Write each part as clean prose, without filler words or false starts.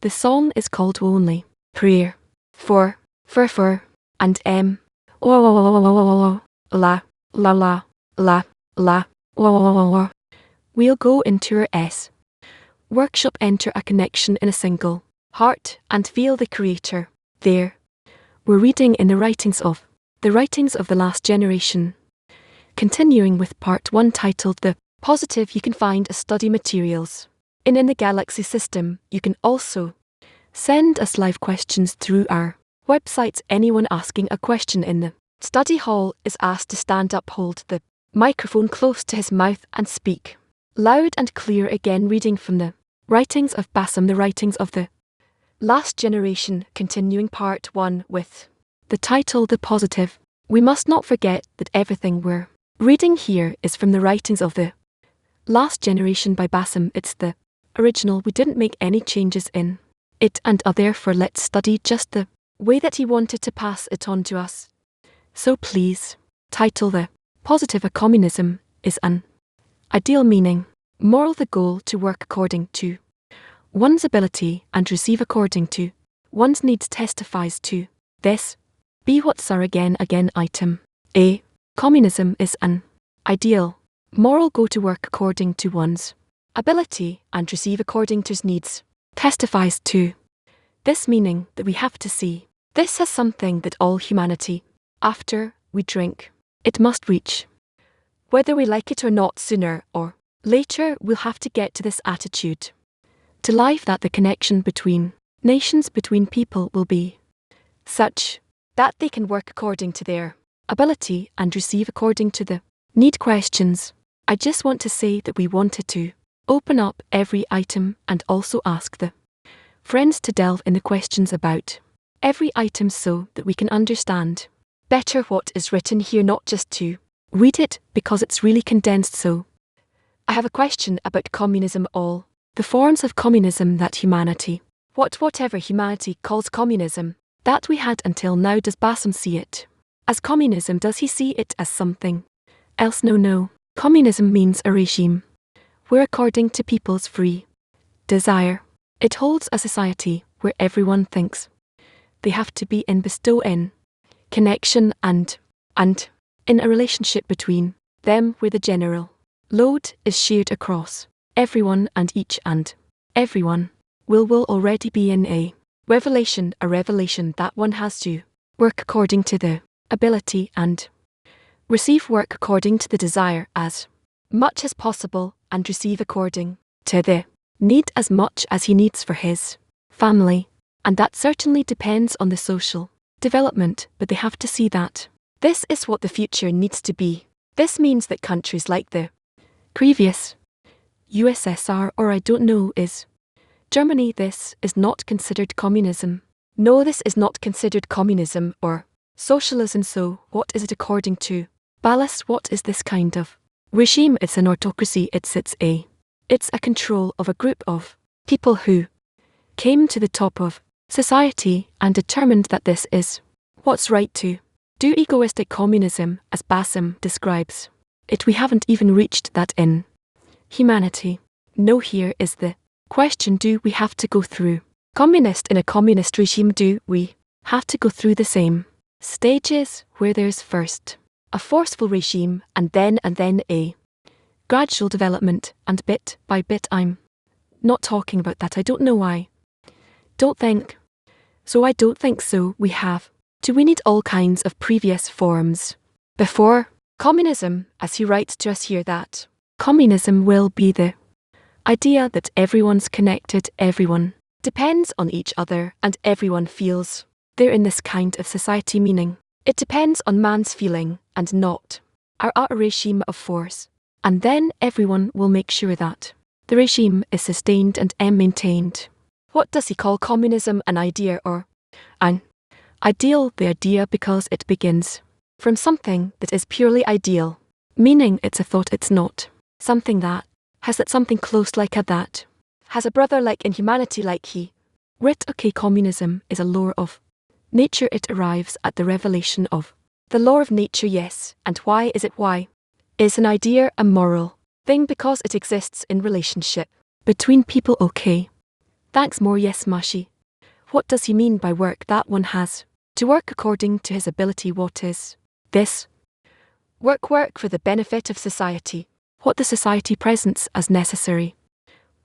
The song is called Only Prayer. For, and la, la, la, la, la. We'll go into our S. Workshop, enter a connection in a single heart and feel the Creator. There. We're reading in the writings of the last generation. Continuing with part 1 titled The Positive, you can find study materials. In the Galaxy system, you can also send us live questions through our website. Anyone asking a question in the study hall is asked to stand up, hold the microphone close to his mouth and speak loud and clear. Again, reading from the writings of Bassam, the writings of the last generation, continuing part 1 with the title The Positive. We must not forget that everything we're reading here is from the writings of the last generation by Bassam. It's the original. We didn't make any changes in it, and therefore let's study just the way that he wanted to pass it on to us. So please, title The Positive. A communism is an ideal, meaning moral, the goal to work according to one's ability and receive according to one's needs, testifies to this. B. What's our again item? A. Communism is an ideal moral goal to work according to one's ability and receive according to his needs, testifies to this, meaning that we have to see this as something that all humanity, after we drink, it must reach. Whether we like it or not, sooner or later we'll have to get to this attitude to life, that the connection between nations, between people, will be such that they can work according to their ability and receive according to the need. Questions. I just want to say that we wanted to open up every item and also ask the friends to delve in the questions about every item so that we can understand better what is written here, not just to read it because it's really condensed. So I have a question about communism. All the forms of communism that humanity, whatever humanity calls communism, that we had until now, does Bassam see it as communism? Does he see it as something else? No. Communism means a regime where, according to people's free desire, it holds a society where everyone thinks they have to be in, bestow in connection and in a relationship between them where the general load is shared across everyone, and each and everyone will already be in a revelation that one has to work according to the ability and receive work according to the desire as much as possible, and receive according to the need as much as he needs for his family. And that certainly depends on the social development, but they have to see that this is what the future needs to be. This means that countries like the previous USSR, or I don't know, is Germany, this is not considered communism. No, this is not considered communism or socialism. So what is it according to Ballas? What is this kind of regime? It's an autocracy. It's a control of a group of people who came to the top of society and determined that this is what's right to do. Egoistic communism, as Bassam describes it, we haven't even reached that in humanity. No, here is the question: do we have to go through communist in a communist regime? Do we have to go through the same stages where there's first a forceful regime and then a gradual development, and bit by bit? I'm not talking about that. I don't know why. Don't think so. I don't think so. We need all kinds of previous forms before communism, as he writes to us here, that communism will be the idea that everyone's connected, everyone depends on each other, and everyone feels they're in this kind of society, meaning it depends on man's feeling and not a regime of force. And then everyone will make sure that the regime is sustained and maintained. What does he call communism? An idea or an ideal? The idea, because it begins from something that is purely ideal, meaning it's a thought. It's not something that has that something close like a that has a brother like in humanity, like he writ. Okay, communism is a law of nature. It arrives at the revelation of the law of nature. Yes, and why is it? Why is an idea a moral thing? Because it exists in relationship between people. Okay, Thanks more yes mushy. What does he mean by work that one has? To work according to his ability. What is this? Work for the benefit of society. What the society presents as necessary.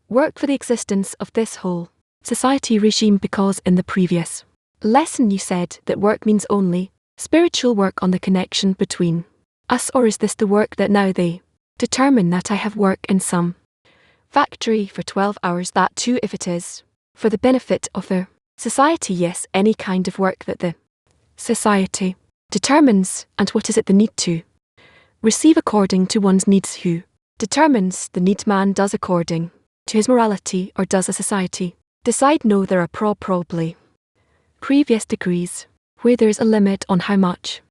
Work for the existence of this whole society regime, because in the previous lesson you said that work means only spiritual work on the connection between us, or is this the work that now they determine that I have work in some factory for 12 hours, that too if it is for the benefit of the society? Yes, any kind of work that the society determines. And what is it the need to receive according to one's needs? Who determines the need? Man does according to his morality, or does a society decide? No, there are probably previous degrees where there is a limit on how much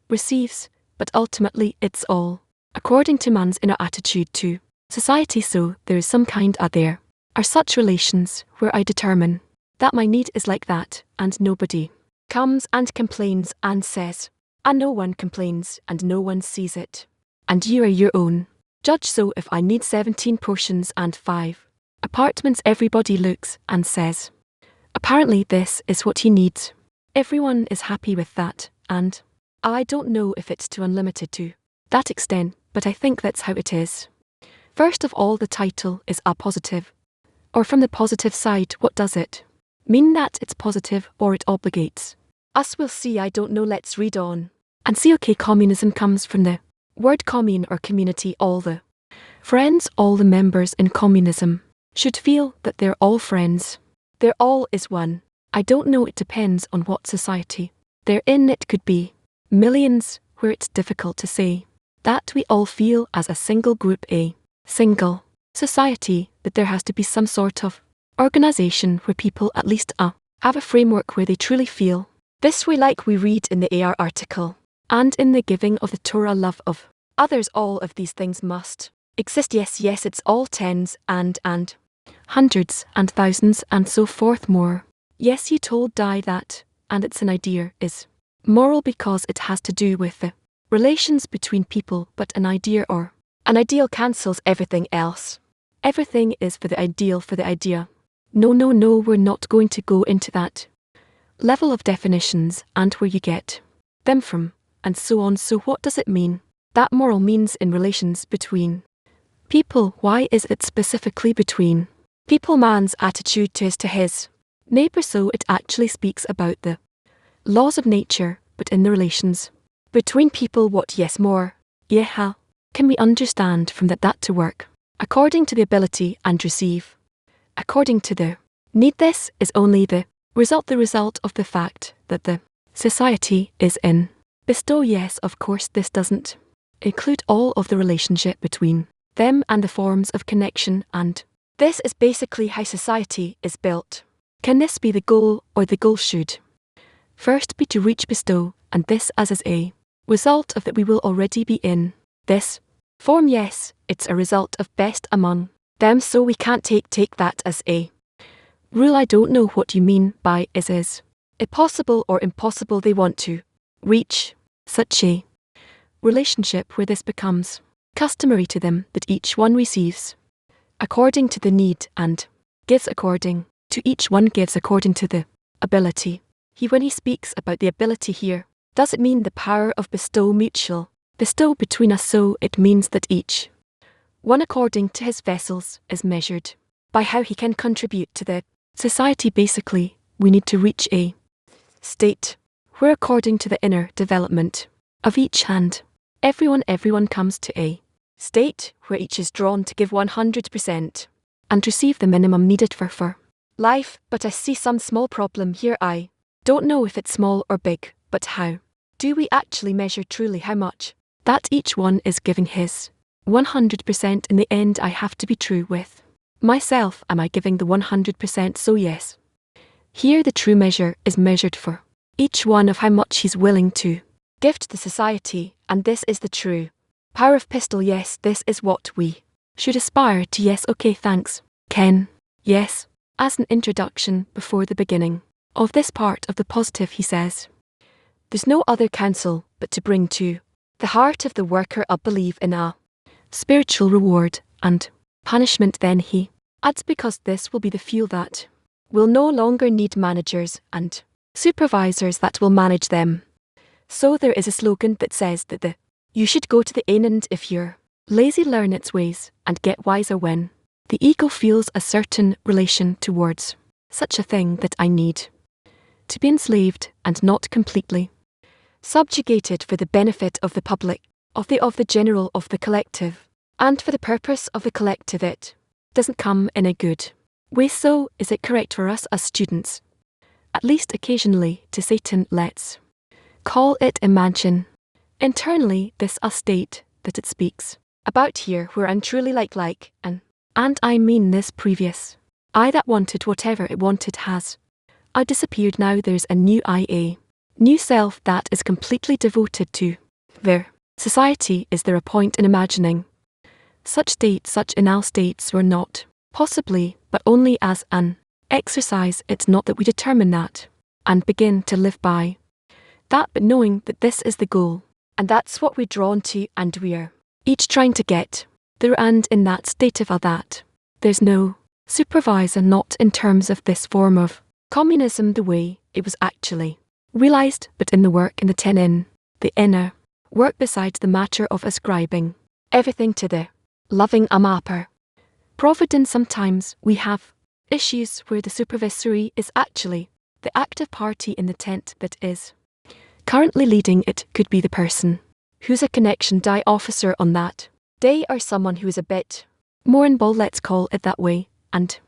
receives, but ultimately it's all according to man's inner attitude to society. So there is some kind there are such relations where I determine that my need is like that, and nobody comes and complains and says, and no one complains and no one sees it, and you are your own judge. So if I need 17 portions and 5 apartments, everybody looks and says, apparently this is what he needs. Everyone is happy with that, and I don't know if it's too unlimited to that extent, but I think that's how it is. First of all, the title is a positive, or from the positive side. What does it mean that it's positive, or it obligates us? We'll see. I don't know. Let's read on and see. Okay, communism comes from the word commune, or community. All the friends, all the members in communism should feel that they're all friends. Their all is one. I don't know, it depends on what society they're in. It could be millions, where it's difficult to say that we all feel as a single group, a single society, but there has to be some sort of organization where people at least have a framework where they truly feel this way, like we read in the AR article, and in the giving of the Torah, love of others. All of these things must exist. Yes, it's all tens and hundreds and thousands and so forth more. Yes, you told Di that, and it's an idea is moral because it has to do with the relations between people, but an idea or an ideal cancels everything else. Everything is for the ideal, for the idea. No, we're not going to go into that level of definitions and where you get them from, and so on. So what does it mean that moral means in relations between people? Why is it specifically between people? Man's attitude to his neighbour. So it actually speaks about the laws of nature, but in the relations between people. What? Yes, more. Yeah, how can we understand from that to work according to the ability and receive according to the need? This is only the result of the fact that the society is in bestow. Yes, of course, this doesn't include all of the relationship between them and the forms of connection, and this is basically how society is built. Can this be the goal, or the goal should first be to reach bestow, and this as is a result of that we will already be in this form? Yes, it's a result of best among them, so we can't take that as a rule. I don't know what you mean by is it possible or impossible. They want to reach such a relationship where this becomes customary to them, that each one receives according to the need and gives according to each one, gives according to the ability. When he speaks about the ability here, does it mean the power of bestow, mutual bestow between us? So it means that each one according to his vessels is measured by how he can contribute to the society. Basically, we need to reach a state where according to the inner development of each hand, everyone comes to a state where each is drawn to give 100% and receive the minimum needed for life. But I see some small problem here. I don't know if it's small or big, but how do we actually measure truly how much that each one is giving his 100%? In the end, I have to be true with myself. Am I giving the 100%? So yes, here the true measure is measured for each one of how much he's willing to give to the society, and this is the true power of pistol. Yes, this is what we should aspire to. Yes, okay, thanks, Ken. Yes, as an introduction before the beginning of this part of the positive, he says, there's no other counsel but to bring to the heart of the worker a belief in a spiritual reward and punishment. Then he adds, because this will be the fuel that will no longer need managers and supervisors that will manage them. So there is a slogan that says that you should go to the inn and if you're lazy learn its ways and get wiser when the ego feels a certain relation towards such a thing that I need to be enslaved and not completely subjugated for the benefit of the public, of the general, of the collective, and for the purpose of the collective. It doesn't come in a good way. So is it correct for us as students, at least occasionally, to Satan, let's call it imagine internally this a state that it speaks about here where I'm truly like and I mean this previous I that wanted whatever it wanted has I disappeared. Now there's a new I, a new self that is completely devoted to their society. Is there a point in imagining such states? Such inal states were not possibly, but only as an exercise. It's not that we determine that and begin to live by that, but knowing that this is the goal, and that's what we're drawn to, and we're each trying to get there. And in that state of that, there's no supervisor, not in terms of this form of communism the way it was actually realized, but in the work in the the inner work besides the matter of ascribing everything to the loving mapper providence. Sometimes we have issues where the supervisory is actually the active party in the tent that is currently leading. It could be the person who's a connection officer on that day, or someone who is a bit more involved, let's call it that way, and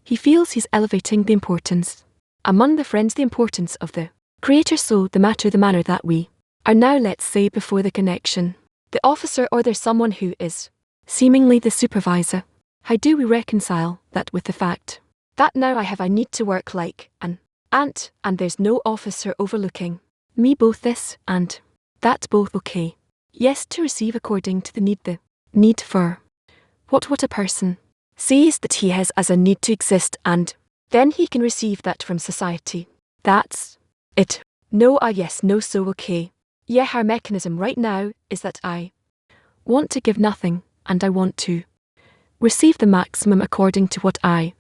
he feels he's elevating the importance among the friends, the importance of the creator. So the manner that we are now, let's say, before the connection, the officer, or there's someone who is seemingly the supervisor. How do we reconcile that with the fact that now I need to work like an ant and there's no officer overlooking me? Both this and that's both okay. Yes, to receive according to the need for what a person sees that he has as a need to exist, and then he can receive that from society. That's it. No, yes, no, so okay. Yeah, our mechanism right now is that I want to give nothing and I want to receive the maximum according to what I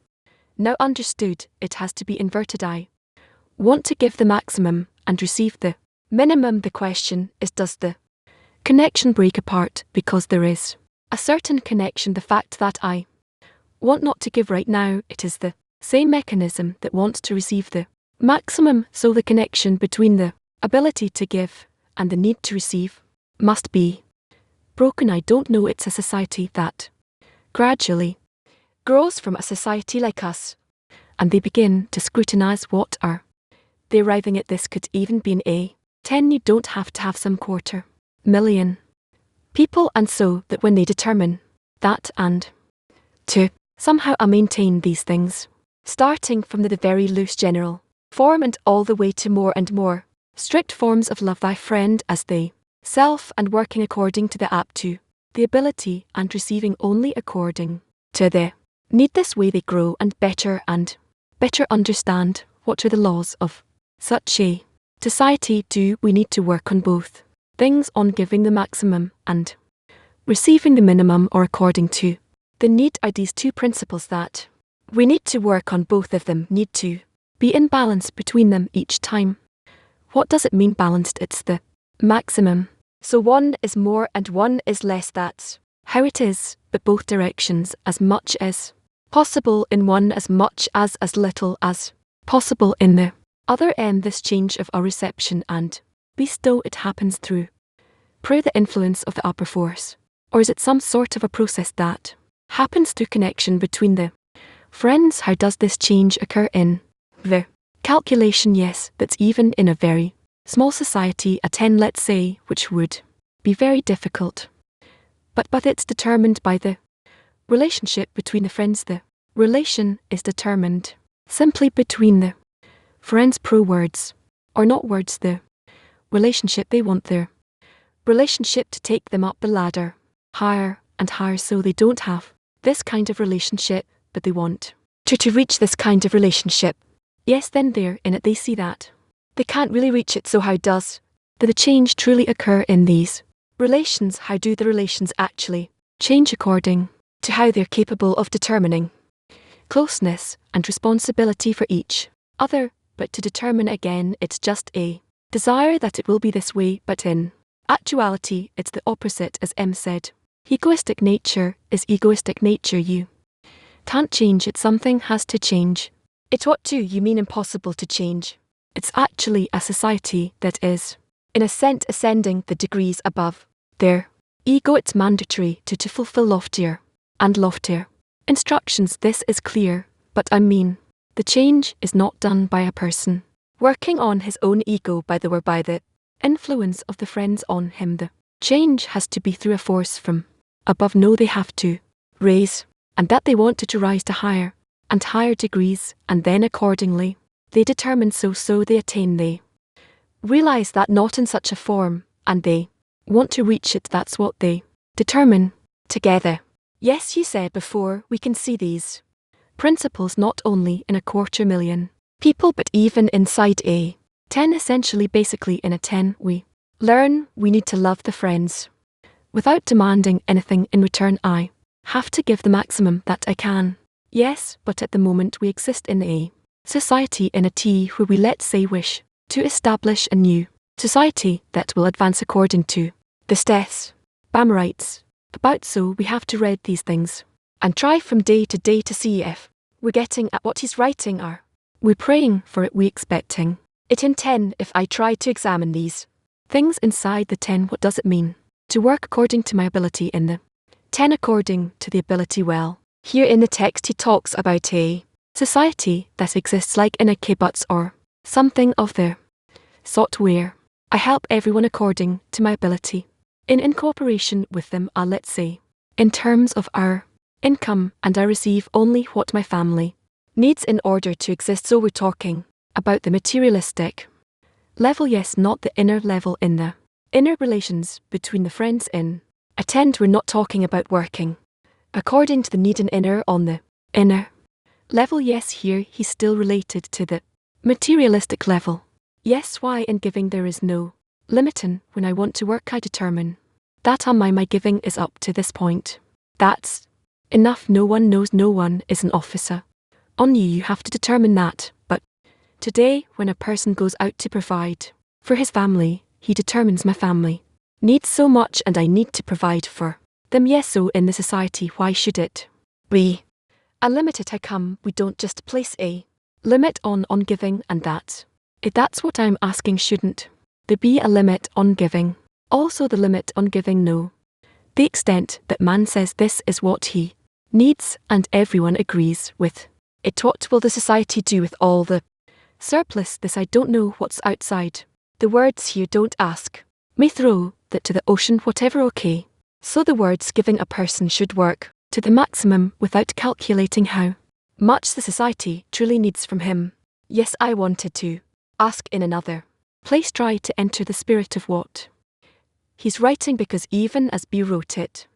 now understood. It has to be inverted. I want to give the maximum and receive the minimum. The question is, does the connection break apart because there is a certain connection? The fact that I want not to give right now, it is the same mechanism that wants to receive the maximum. So the connection between the ability to give and the need to receive must be broken. I don't know. It's a society that gradually grows from a society like us, and they begin to scrutinize what are they arriving at. This could even be an 10. You don't have to have some 250,000 people, and so that when they determine that and to somehow maintain these things, starting from the very loose general form and all the way to more and more strict forms of love thy friend as they self, and working according to the apt to the ability and receiving only according to the need. This way they grow and better understand what are the laws of such a society. Do we need to work on both things, on giving the maximum and receiving the minimum, or according to the need? Are these two principles that we need to work on? Both of them need to be in balance between them each time. What does it mean balanced? It's the maximum. So one is more and one is less. That's how it is, but both directions as much as possible in one, as much as little as possible in the other. This change of our reception and bestow, it happens through the influence of the upper force, or is it some sort of a process that happens through connection between the friends? How does this change occur in the calculation? Yes, that's even in a very small society, a 10 let's say, which would be very difficult. But it's determined by the relationship between the friends. The relation is determined simply between the friends. Pro words, or not words, the relationship. They want their relationship to take them up the ladder, higher and higher. So they don't have this kind of relationship, but they want to reach this kind of relationship. Yes, then they're in it. They see that they can't really reach it. So how does the change truly occur in these relations? How do the relations actually change according to how they're capable of determining closeness, and responsibility for each other, but to determine again it's just a desire that it will be this way, but in actuality it's the opposite, as M said. Egoistic nature is egoistic nature. You can't change it, something has to change. It. What do you mean impossible to change? It's actually a society that is, in a sense, ascending the degrees above their ego. It's mandatory to fulfill loftier and loftier instructions. This is clear, but I mean, the change is not done by a person working on his own ego by the influence of the friends on him. The change has to be through a force from above. No, they have to raise, and that they want to rise to higher and higher degrees, and then accordingly they determine so they attain. They realize that not in such a form, and they want to reach it. That's what they determine together. Yes, you said before, we can see these principles not only in 250,000 people but even inside a 10, essentially basically in a 10. We learn we need to love the friends without demanding anything in return. I have to give the maximum that I can. Yes, but at the moment we exist in a society in a T where we, let's say, wish to establish a new society that will advance according to the Steths Bam writes about. So we have to read these things and try from day to day to see if we're getting at what he's writing. Are we praying for it? We expecting it in 10? If I try to examine these things inside the 10, what does it mean to work according to my ability in the 10 according to the ability? Well, here in the text he talks about a society that exists like in a kibbutz or something of the sort, where I help everyone according to my ability in cooperation with them. Let's say in terms of our income, and I receive only what my family needs in order to exist. So we're talking about the materialistic level, yes, not the inner level. In the inner relations between the friends in a 10, we're not talking about working according to the need and inner on the inner level. Yes, here he's still related to the materialistic level. Yes, why in giving there is no limiting. When I want to work I determine that my giving is up to this point. That's enough. No one knows, no one is an officer on you. You have to determine that. But today when a person goes out to provide for his family, he determines my family needs so much and I need to provide for them. Yes, so in the society, why should it be unlimited? We don't just place a limit on giving, and that's what I'm asking. Shouldn't there be a limit on giving? Also the limit on giving, no. The extent that man says this is what he needs and everyone agrees with it. What will the society do with all the surplus? This I don't know. What's outside the words here? Don't ask me. Throw that to the ocean, whatever. Okay. So the words giving a person should work to the maximum without calculating how much the society truly needs from him. Yes, I wanted to ask in another place, try to enter the spirit of what he's writing, because even as B wrote it,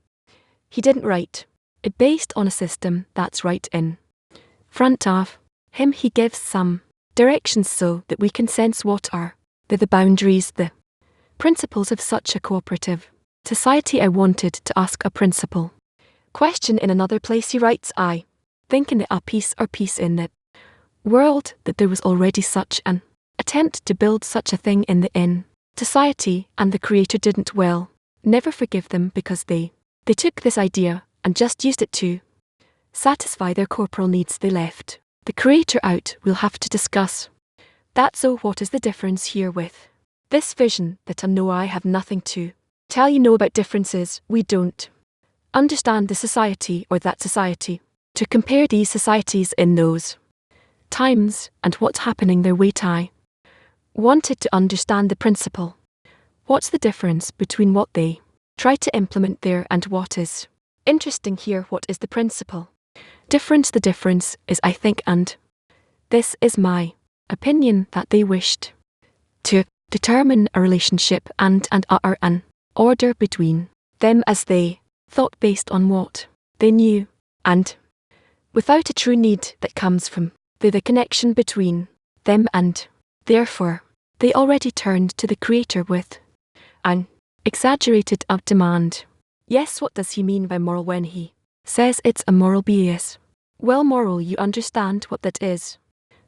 he didn't write it based on a system that's right in front of him. He gives some directions so that we can sense what are the boundaries, the principles of such a cooperative society. I wanted to ask a principle question in another place. He writes, I think in the peace or peace in the world that there was already such an attempt to build such a thing in the society, and the Creator didn't, well, never forgive them, because they took this idea and just used it to satisfy their corporal needs. They left the Creator out. We'll have to discuss that. So what is the difference here with this vision that I know I have nothing to tell you? Know about differences. We don't understand the society or that society. To compare these societies in those times and what's happening there, wait, I wanted to understand the principle. What's the difference between what they try to implement there and what is interesting here? What is the principle difference? The difference is, I think, and this is my opinion, that they wished to determine a relationship and an order between them as they thought, based on what they knew, and without a true need that comes from the connection between them, and therefore they already turned to the Creator with an exaggerated demand. Yes, what does he mean by moral when he says it's a moral BS? Well, moral, you understand what that is.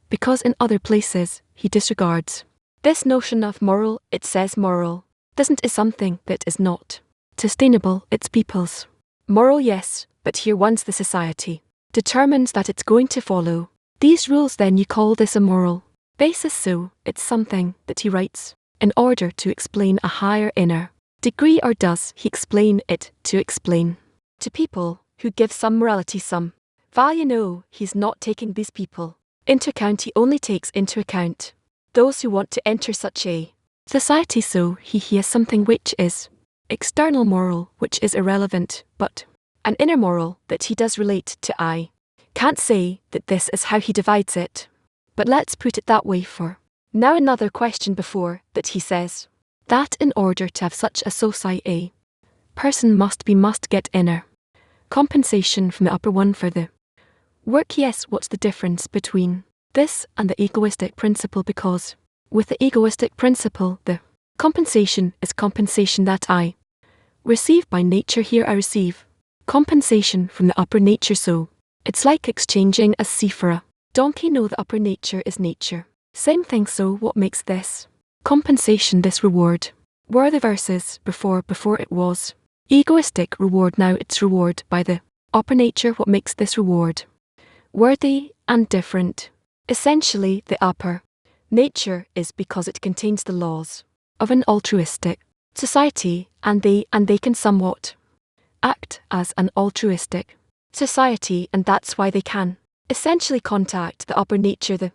Because in other places, he disregards this notion of moral. It says moral doesn't is something that is not sustainable, it's people's. Moral, yes, but here once the society determines that it's going to follow these rules, then you call this a moral basis. So it's something that he writes in order to explain a higher inner degree, or does he explain it to explain to people who give some morality some value? No, he's not taking these people into account. He only takes into account those who want to enter such a society. So he has something which is external moral, which is irrelevant, but an inner moral that he does relate to. I can't say that this is how he divides it, but let's put it that way for now. Another question before that, he says that in order to have such a society, a person must get inner compensation from the upper one for the work. Yes, what's the difference between this and the egoistic principle? Because with the egoistic principle, the compensation is compensation that I receive by nature. Here I receive compensation from the upper nature, so it's like exchanging a sea for a donkey. No, the upper nature is nature. Same thing. So what makes this compensation, this reward? Were the verses before it was egoistic reward, now it's reward by the upper nature. What makes this reward worthy and different? Essentially, the upper nature is because it contains the laws of an altruistic society, and they can somewhat act as an altruistic society, and that's why they can essentially contact the upper nature. The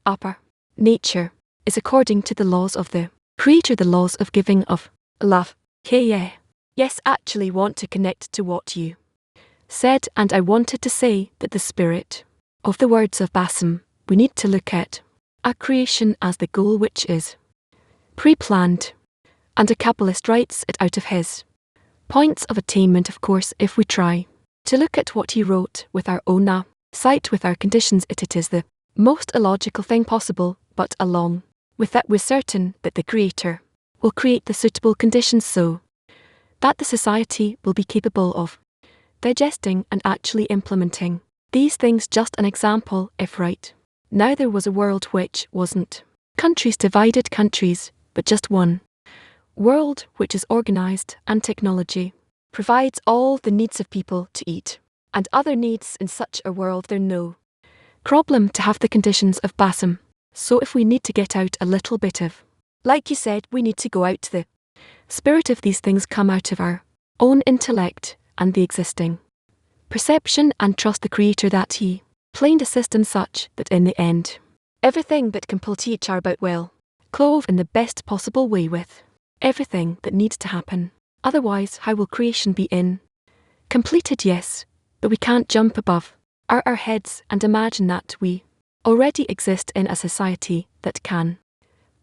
upper nature is according to the laws of the creator, the laws of giving, of love. Hey, yes, actually want to connect to what you said, and I wanted to say that the spirit of the words of Bassem, we need to look at a creation as the goal which is pre-planned, and a Kabbalist writes it out of his points of attainment. Of course, if we try to look at what he wrote with our own sight, with our conditions, it is the most illogical thing possible, but along with that we're certain that the Creator will create the suitable conditions so that the society will be capable of digesting and actually implementing these things. Just an example, if right now there was a world which wasn't countries, divided countries, but just one world which is organized, and technology provides all the needs of people to eat and other needs, in such a world there's no problem to have the conditions of Bassem. So if we need to get out a little bit of, like you said, we need to go out to the spirit of these things, come out of our own intellect and the existing perception, and trust the Creator that he planned a system such that in the end everything that can pull each about will clove in the best possible way with everything that needs to happen. Otherwise, how will creation be in completed? Yes, but we can't jump above our heads and imagine that we already exist in a society that can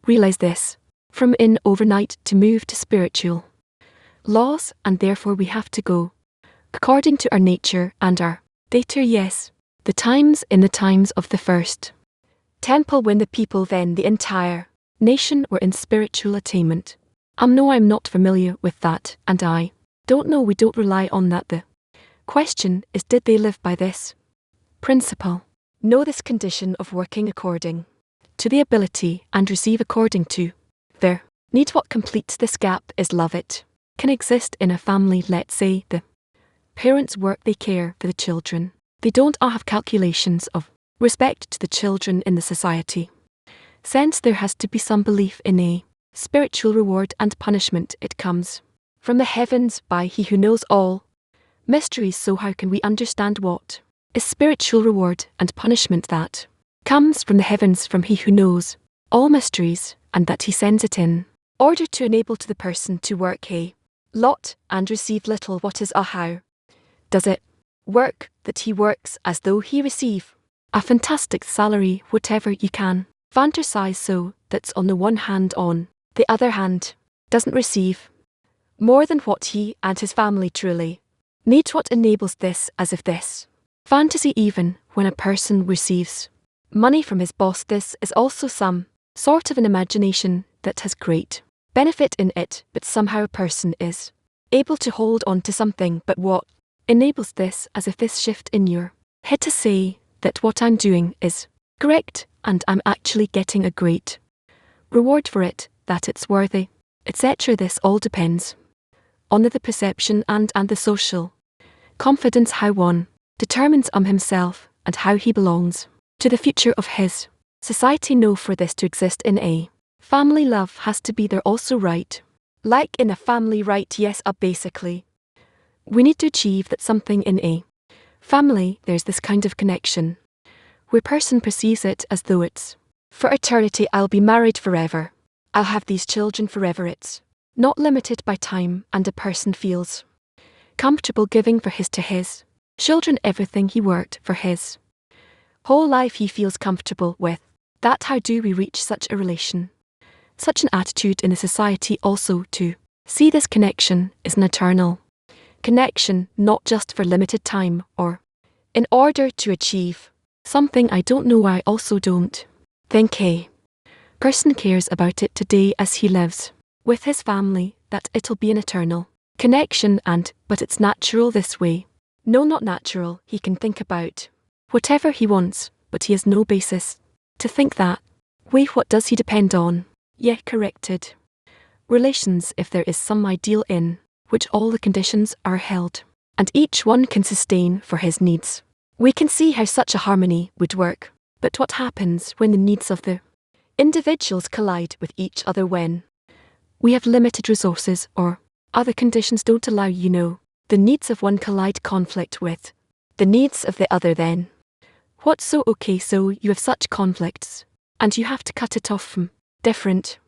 realize this from in overnight to move to spiritual laws, and therefore we have to go according to our nature and our data. Yes, the times in the times of the first temple, when the people, then the entire nation, were in spiritual attainment. No, I'm not familiar with that, and I don't know. We don't rely on that. The question is, did they live by this principle? Know this condition of working according to the ability and receive according to their need. What completes this gap is love. It can exist in a family. Let's say the parents work, they care for the children. They don't all have calculations of respect to the children in the society. Since there has to be some belief in a spiritual reward and punishment, it comes from the heavens by He who knows all mysteries. So how can we understand what is spiritual reward and punishment? That comes from the heavens, from He who knows all mysteries, and that He sends it in order to enable to the person to work a lot and receive little. What is how does it work? That He works as though He receive a fantastic salary, whatever you can fantasize, so that's on the one hand, on the other hand doesn't receive more than what he and his family truly need. What enables this? As if this fantasy, even when a person receives money from his boss, this is also some sort of an imagination that has great benefit in it, but somehow a person is able to hold on to something. But what enables this? As if this shift in your Had to say that what I'm doing is correct and I'm actually getting a great reward for it, that it's worthy, etc. This all depends on the perception and the social confidence how one determines himself and how he belongs to the future of his society. No, for this to exist in a family, love has to be there also, right? Like in a family, right? Yes, basically we need to achieve that something in a family, there's this kind of connection where person perceives it as though it's for eternity. I'll be married forever, I'll have these children forever. It's not limited by time, and a person feels comfortable giving for his to his children everything he worked for his whole life. He feels comfortable with that. How do we reach such a relation, such an attitude in a society also to see this connection is an eternal connection, not just for limited time or in order to achieve something? I don't know. I also don't think a person cares about it today as he lives with his family, that it'll be an eternal connection but it's natural this way. No, not natural. He can think about whatever he wants, but he has no basis to think that way. What does he depend on? Yeah, corrected relations. If there is some ideal in which all the conditions are held, and each one can sustain for his needs, we can see how such a harmony would work. But what happens when the needs of the individuals collide with each other, when we have limited resources or other conditions don't allow, the needs of one collide, conflict with the needs of the other? Then what's so okay? So you have such conflicts and you have to cut it off from different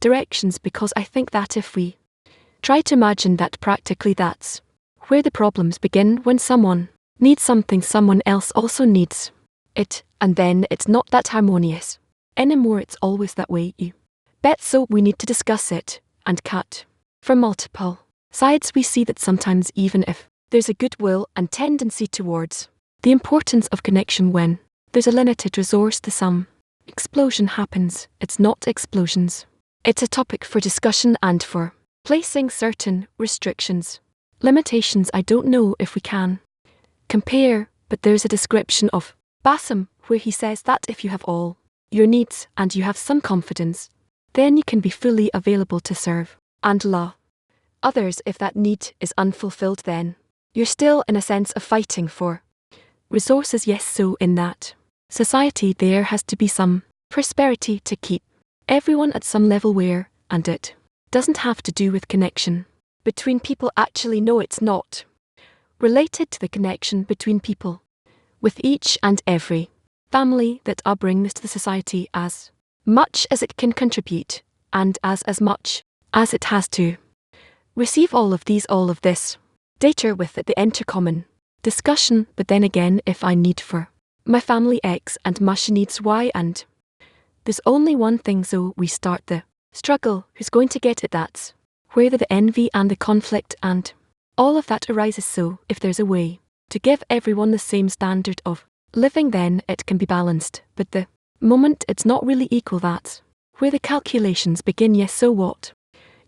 directions, because I think that if we try to imagine that practically, that's where the problems begin. When someone needs something, someone else also needs it, and then it's not that harmonious anymore. It's always that way, you bet. So we need to discuss it and cut from multiple sides. We see that sometimes, even if there's a goodwill and tendency towards the importance of connection, when there's a limited resource, some explosion happens. It's not explosions. It's a topic for discussion and for placing certain restrictions, limitations. I don't know if we can compare, but there's a description of Bassam where he says that if you have all your needs and you have some confidence, then you can be fully available to serve and love others. If that need is unfulfilled, then you're still in a sense of fighting for resources. Yes, so in that society there has to be some prosperity to keep everyone at some level where, and it doesn't have to do with connection between people. Actually, no, it's not related to the connection between people with each and every family that bring this to the society as much as it can contribute, and as much as it has to receive all of this data with it, the intercommon discussion. But then again, if I need for my family X and Musha needs Y, and there's only one thing, so we start the struggle. Who's going to get it? That's where the envy and the conflict and all of that arises. So if there's a way to give everyone the same standard of living, then it can be balanced. But the moment it's not really equal, that's where the calculations begin. Yes, so what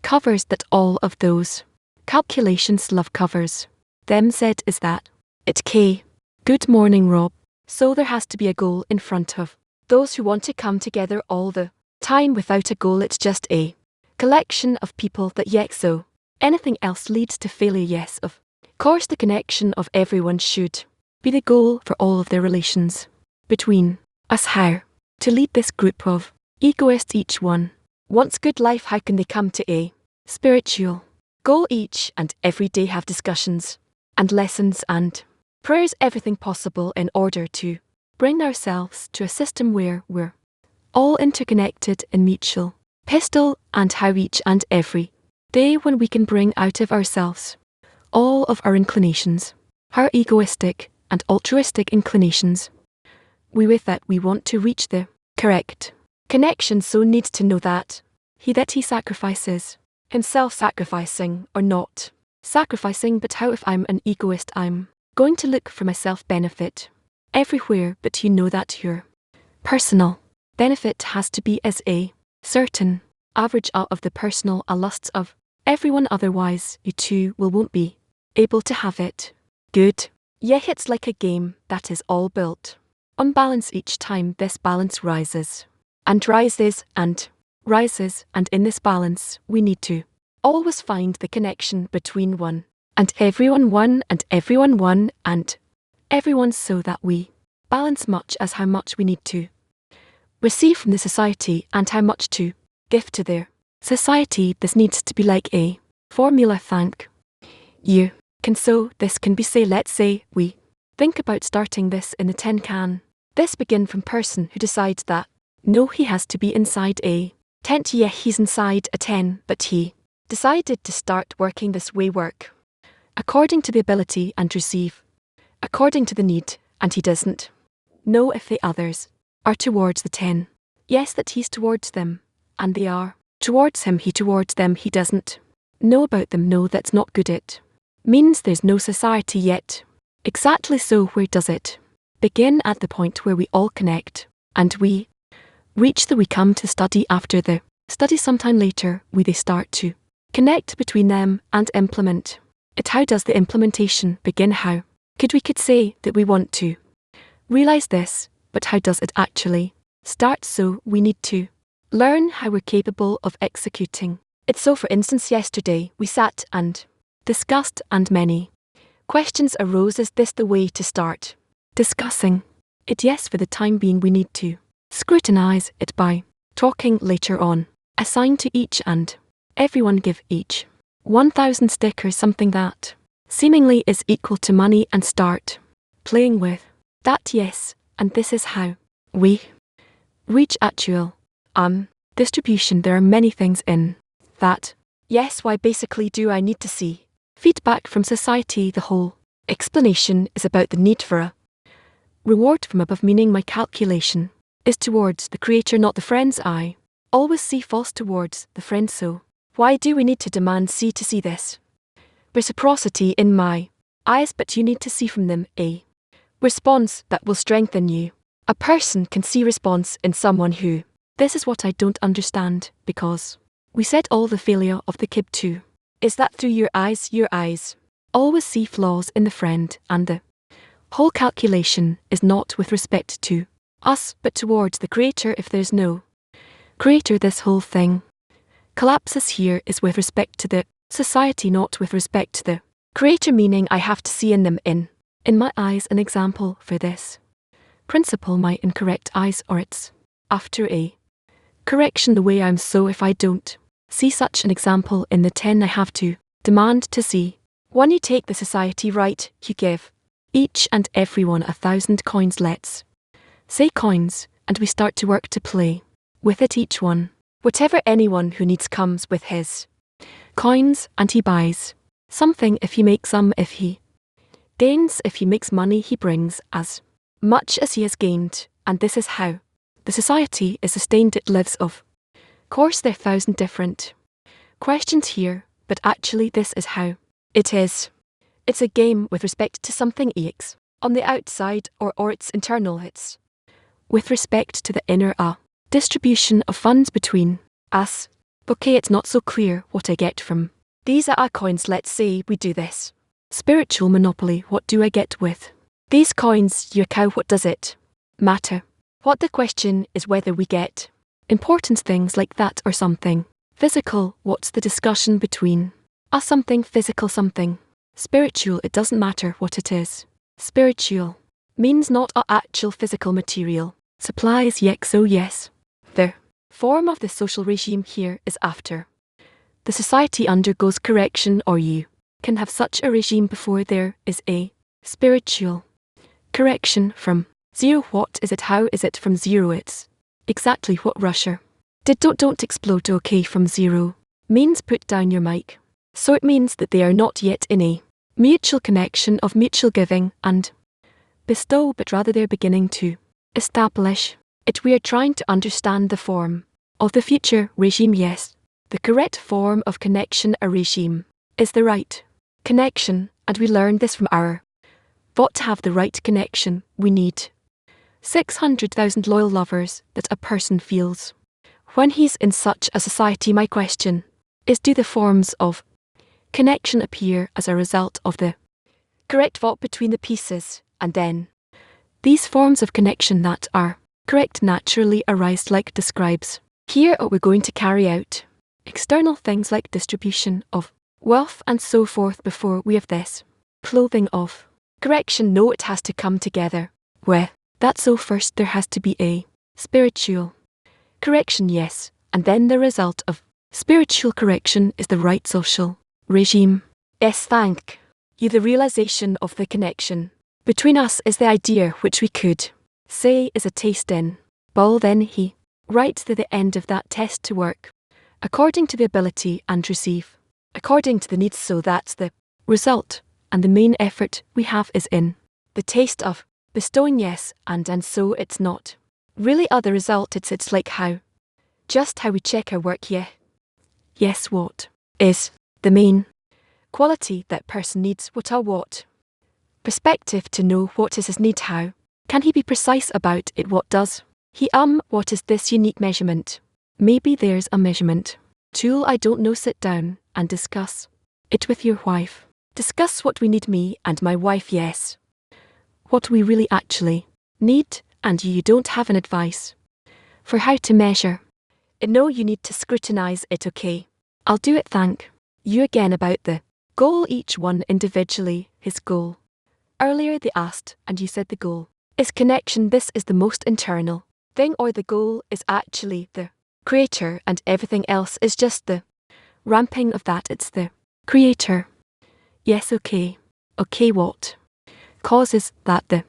covers that? All of those calculations love covers them. Said is that it K. Good morning, Rob. So there has to be a goal in front of those who want to come together all the time. Without a goal, it's just a collection of people that so anything else leads to failure. Yes, of course, the connection of everyone should be the goal for all of their relations between us. How to lead this group of egoists? Each one wants good life. How can they come to a spiritual goal each and every day? Have discussions and lessons and prayers, everything possible in order to bring ourselves to a system where we're all interconnected in mutual pistol, and how each and every day, when we can bring out of ourselves all of our inclinations, our egoistic and altruistic inclinations, with that we want to reach the correct connection. So needs to know that he sacrifices himself, sacrificing or not sacrificing. But how if I'm an egoist? I'm going to look for my self-benefit everywhere, but that your personal benefit has to be as a certain average out of the personal lusts of everyone, otherwise you too won't be able to have it good. Yeah, it's like a game that is all built on balance. Each time this balance rises and rises and rises, and in this balance we need to always find the connection between one and everyone and everyone, so that we balance much as how much we need to receive from the society and how much to give to their society. This needs to be like a formula. Thank you. So this can be, say, let's say we think about starting this in a tin can. This begin from person who decides that no, he has to be inside a tent. Yeah, he's inside a 10, but he decided to start working this way, work according to the ability and receive according to the need, and he doesn't know if the others are towards the 10. Yes, that he's towards them, and they are towards him, he towards them, he doesn't know about them. No, that's not good. It means there's no society yet. Exactly so. Where does it begin? At the point where we all connect, and we reach the we come to study. After the study sometime later, they start to connect between them and implement it. How does the implementation begin? How could say that we want to realize this, but how does it actually start? So we need to learn how we're capable of executing it. So for instance, yesterday we sat and discussed, and many questions arose. Is this the way to start discussing it? Yes, for the time being we need to scrutinize it by talking later on. Assign to each and everyone, give each 1,000 stickers, something that seemingly is equal to money, and start playing with that. Yes, and this is how we reach actual distribution. There are many things in that. Yes, why basically do I need to see feedback from society? The whole explanation is about the need for a reward from above, meaning my calculation is towards the creator, not the friends. I always see false towards the friends. So why do we need to demand to see this reciprocity in my eyes? But you need to see from them a response that will strengthen you. A person can see response in someone who, this is what I don't understand, because we said all the failure of the kid too is that through your eyes always see flaws in the friend, and the whole calculation is not with respect to us but towards the creator. If there's no creator, this whole thing collapses. Here is with respect to the society, not with respect to the creator, meaning I have to see in them in my eyes. An example for this principle, my incorrect eyes, or it's after a correction the way I'm. So if I don't see such an example in the 10, I have to demand to see one. You take the society right, you give each and everyone 1,000 coins, let's say coins, and we start to work to play with it. Each one, whatever anyone who needs comes with his coins, and he buys something if he makes some, if he gains, if he makes money, he brings as much as he has gained, and this is how the society is sustained. It lives of course. There are 1,000 different questions here, but actually this is how it is. It's a game with respect to something ex on the outside, or it's internal. It's with respect to the inner distribution of funds between us. Okay, it's not so clear what I get from these coins. Let's say we do this spiritual monopoly. What do I get with these coins? You cow. What does it matter? What the question is whether we get important things like that or something physical. What's the discussion between us? Something physical, something spiritual. It doesn't matter what it is. Spiritual means not actual physical material supplies. So yes, the form of the social regime here is after the society undergoes correction, or you can have such a regime before there is a spiritual correction from zero. What is it? How is it from zero? It's exactly what Russia did. Don't explode. Okay, from zero means put down your mic. So it means that they are not yet in a mutual connection of mutual giving and bestow, but rather they're beginning to establish it. We are trying to understand the form of the future regime. Yes, the correct form of connection. A regime is the right connection, and we learned this from our but to have the right connection, we need 600,000 loyal lovers that a person feels when he's in such a society. My question is, do the forms of connection appear as a result of the correct what between the pieces, and then. These forms of connection that are correct naturally arise like describes. Here what we're going to carry out. External things like distribution of wealth and so forth before we have this. Clothing of correction, no, it has to come together. With that, so first there has to be a spiritual correction, yes, and then the result of spiritual correction is the right social regime. Yes, thank you. The realization of the connection between us is the idea which we could say is a taste in. Ball then he writes to the end of that test to work according to the ability and receive according to the needs, so that's the result, and the main effort we have is in the taste of bestowing, yes, and so it's not really the result, it's like how just how we check our work, yeah. Yes, what is the main quality that person needs, what perspective to know what is his need, how can he be precise about it, what does he what is this unique measurement? Maybe there's a measurement tool, I don't know, sit down and discuss it with your wife. Discuss what we need, me and my wife, yes. What we really actually need, and you don't have an advice for how to measure it. No, you need to scrutinize it, okay. I'll do it, thank you again about the goal, each one individually, his goal. Earlier they asked, and you said the goal is connection. This is the most internal thing, or the goal is actually the creator, and everything else is just the ramping of that. It's the creator. Yes, okay. Okay, what causes that the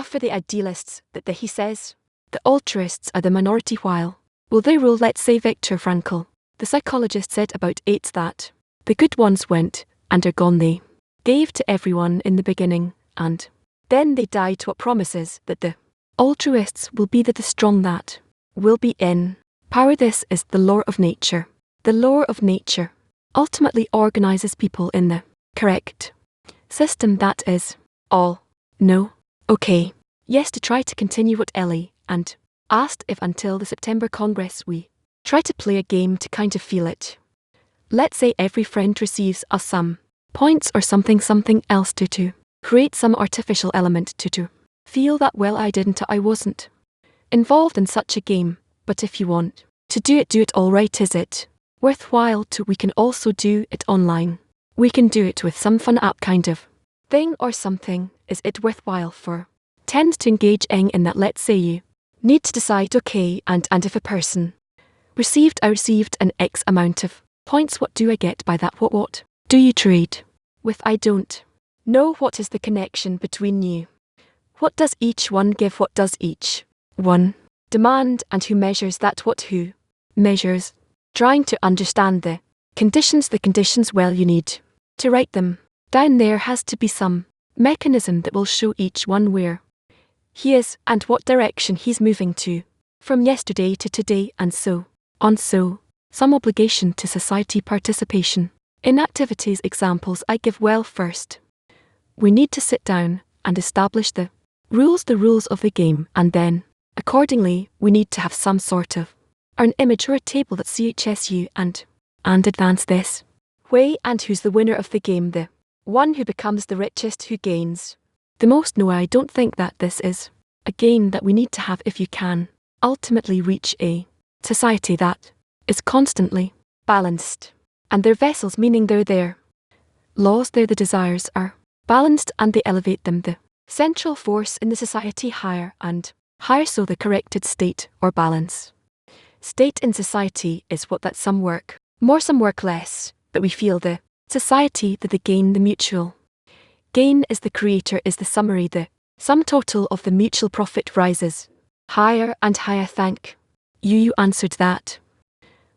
for the idealists that he says the altruists are the minority, while will they rule? Let's say Viktor Frankl, the psychologist, said about AIDS that the good ones went and are gone. They gave to everyone in the beginning, and then they died. What promises that the altruists will be the strong that will be in power? This is the law of nature. The law of nature ultimately organizes people in the correct system, that is all. No. Okay. Yes, to try to continue what Ellie and asked, if until the September Congress we try to play a game to kind of feel it. Let's say every friend receives us some points or something else to create some artificial element to feel that, well, I wasn't involved in such a game, but if you want to do it all right. Is it worthwhile to? We can also do it online. We can do it with some fun app kind of thing or something. Is it worthwhile for tend to engage in that? Let's say you need to decide, okay, and if a person received an X amount of points, what do I get by that? What do you trade with? I don't know. What is the connection between you? What does each one give? What does each one demand? And who measures that? What who measures? Trying to understand the conditions. Well, you need to write them down. There has to be some mechanism that will show each one where he is and what direction he's moving to from yesterday to today, and so on. So, some obligation to society participation in activities. Examples I give. Well, first we need to sit down and establish the rules of the game, and then accordingly we need to have some sort of an image or a table that CHSU and advance this way. And who's the winner of the game? The one who becomes the richest, who gains the most. No, I don't think that this is a gain that we need to have if you can ultimately reach a society that is constantly balanced, and their vessels, meaning their laws, the desires, are balanced and they elevate them, the central force in the society, higher and higher. So the corrected state or balance state in society is what that some work more, some work less, but we feel the society that the gain, the mutual gain is the creator, is the summary, the sum total of the mutual profit rises higher and higher. Thank you. You answered that.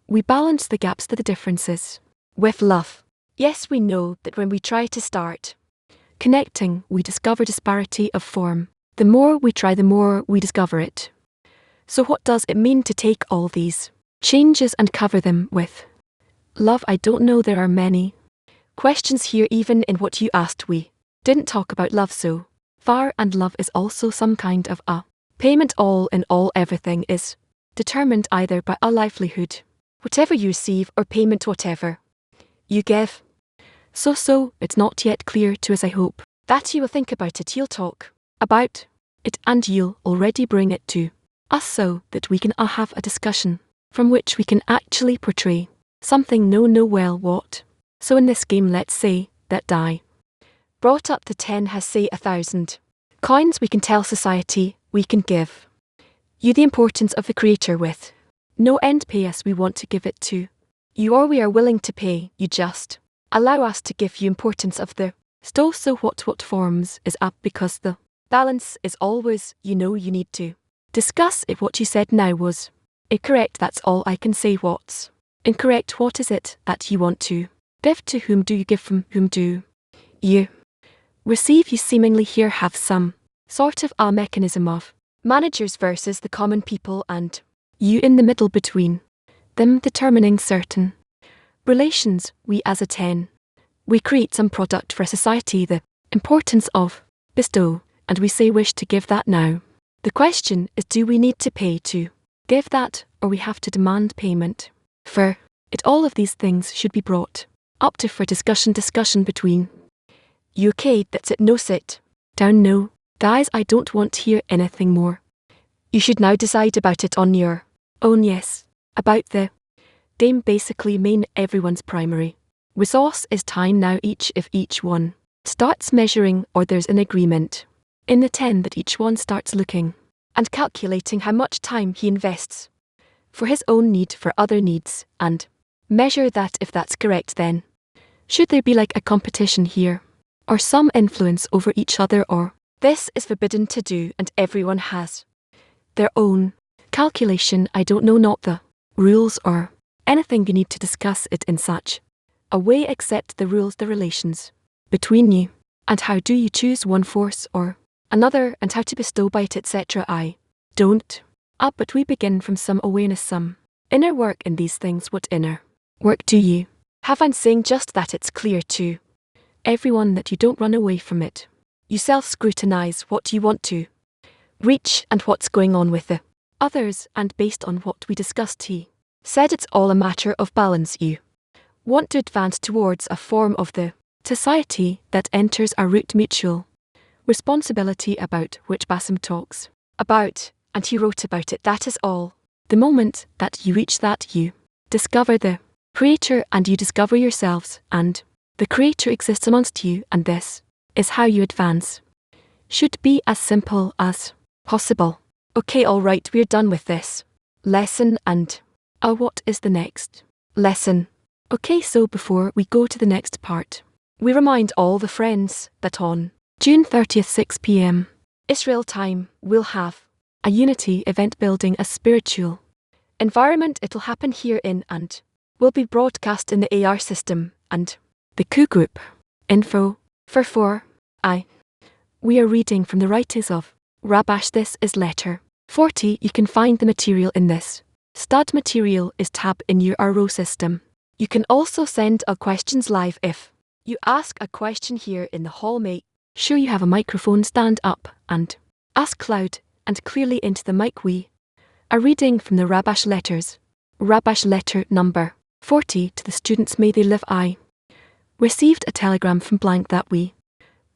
We balance the gaps, the differences with love. Yes, we know that when we try to start connecting, we discover disparity of form. The more we try, the more we discover it. So what does it mean to take all these changes and cover them with love? I don't know. There are many questions here. Even in what you asked, we didn't talk about love so far, and love is also some kind of a payment. All in all, everything is determined either by a livelihood, whatever you receive, or payment, whatever you give. So it's not yet clear to us, I hope, That you will think about it, you'll talk about it, and you'll already bring it to us so that we can all have a discussion from which we can actually portray something know well what. So in this game, let's say that die brought up the 10 has say 1,000 coins. We can tell society, we can give you the importance of the creator with no end pay us. We want to give it to you, or we are willing to pay you, just allow us to give you importance of the stove. So what forms is up, because the balance is always, you need to discuss if what you said now was incorrect. That's all I can say. What's incorrect? What is it that you want to give? To whom do you give? From whom do you receive? You seemingly here have some sort of a mechanism of managers versus the common people, and you in the middle between them, determining certain relations. We as a 10, we create some product for society, the importance of bestow, and we say wish to give that now. The question is, do we need to pay to give that, or we have to demand payment for it? All of these things should be brought up to for discussion between you. Okay, that's it. No, sit down. No, guys, I don't want to hear anything more. You should now decide about it on your own. Yes, about the game. Basically mean everyone's primary resource is time now. If each one starts measuring, or there's an agreement in the 10 that each one starts looking and calculating how much time he invests for his own need, for other needs, and measure that. If that's correct, then should there be like a competition here, or some influence over each other, or this is forbidden to do and everyone has their own calculation? I don't know, not the rules or anything. You need to discuss it in such a way, accept the rules, the relations between you, and how do you choose one force or another, and how to bestow by it, etc. I don't but we begin from some awareness, some inner work in these things. What inner work do you have? I'm saying just that it's clear to everyone that you don't run away from it. You self-scrutinize what you want to reach and what's going on with the others, and based on what we discussed, he said it's all a matter of balance. You want to advance towards a form of the society that enters a root mutual responsibility, about which Bassem talks about, and he wrote about it. That is all. The moment that you reach that, you discover the creator, and you discover yourselves, and the creator exists amongst you, and this is how you advance. Should be as simple as possible. Okay, alright, we're done with this lesson, and what is the next lesson? Okay, so before we go to the next part, we remind all the friends that on June 30th, 6 p.m. Israel time, we'll have a unity event building a spiritual environment. It'll happen here in, and will be broadcast in the AR system and the Q group. Info for 4I. We are reading from the writings of Rabash. This is letter 40. You can find the material in this stud. Material is tab in your RO system. You can also send questions live. If you ask a question here in the hall, make sure you have a microphone, stand up and ask loud and clearly into the mic. We are reading from the Rabash letters. Rabash letter number 40 to the students. May they live. I received a telegram from blank that we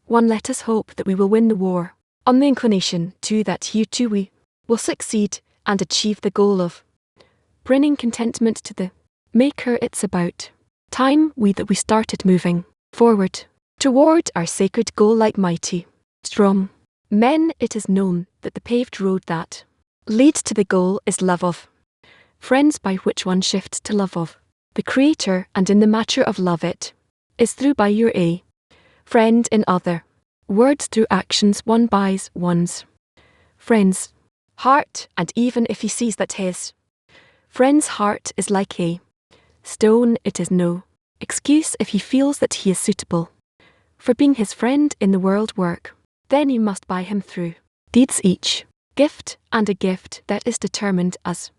1. Let us hope that we will win the war. On the inclination 2. That here too we will succeed and achieve the goal of bringing contentment to the Maker. It's about time that we started moving forward toward our sacred goal like mighty, strong men. It is known that the paved road that leads to the goal is love of friends, by which one shifts to love of the Creator, and in the matter of love it is through by your a friend. In other words, through actions one buys one's friend's heart, and even if he sees that his friend's heart is like a stone, it is no excuse if he feels that he is suitable for being his friend in the world work. Then you must buy him through deeds each gift, and a gift that is determined as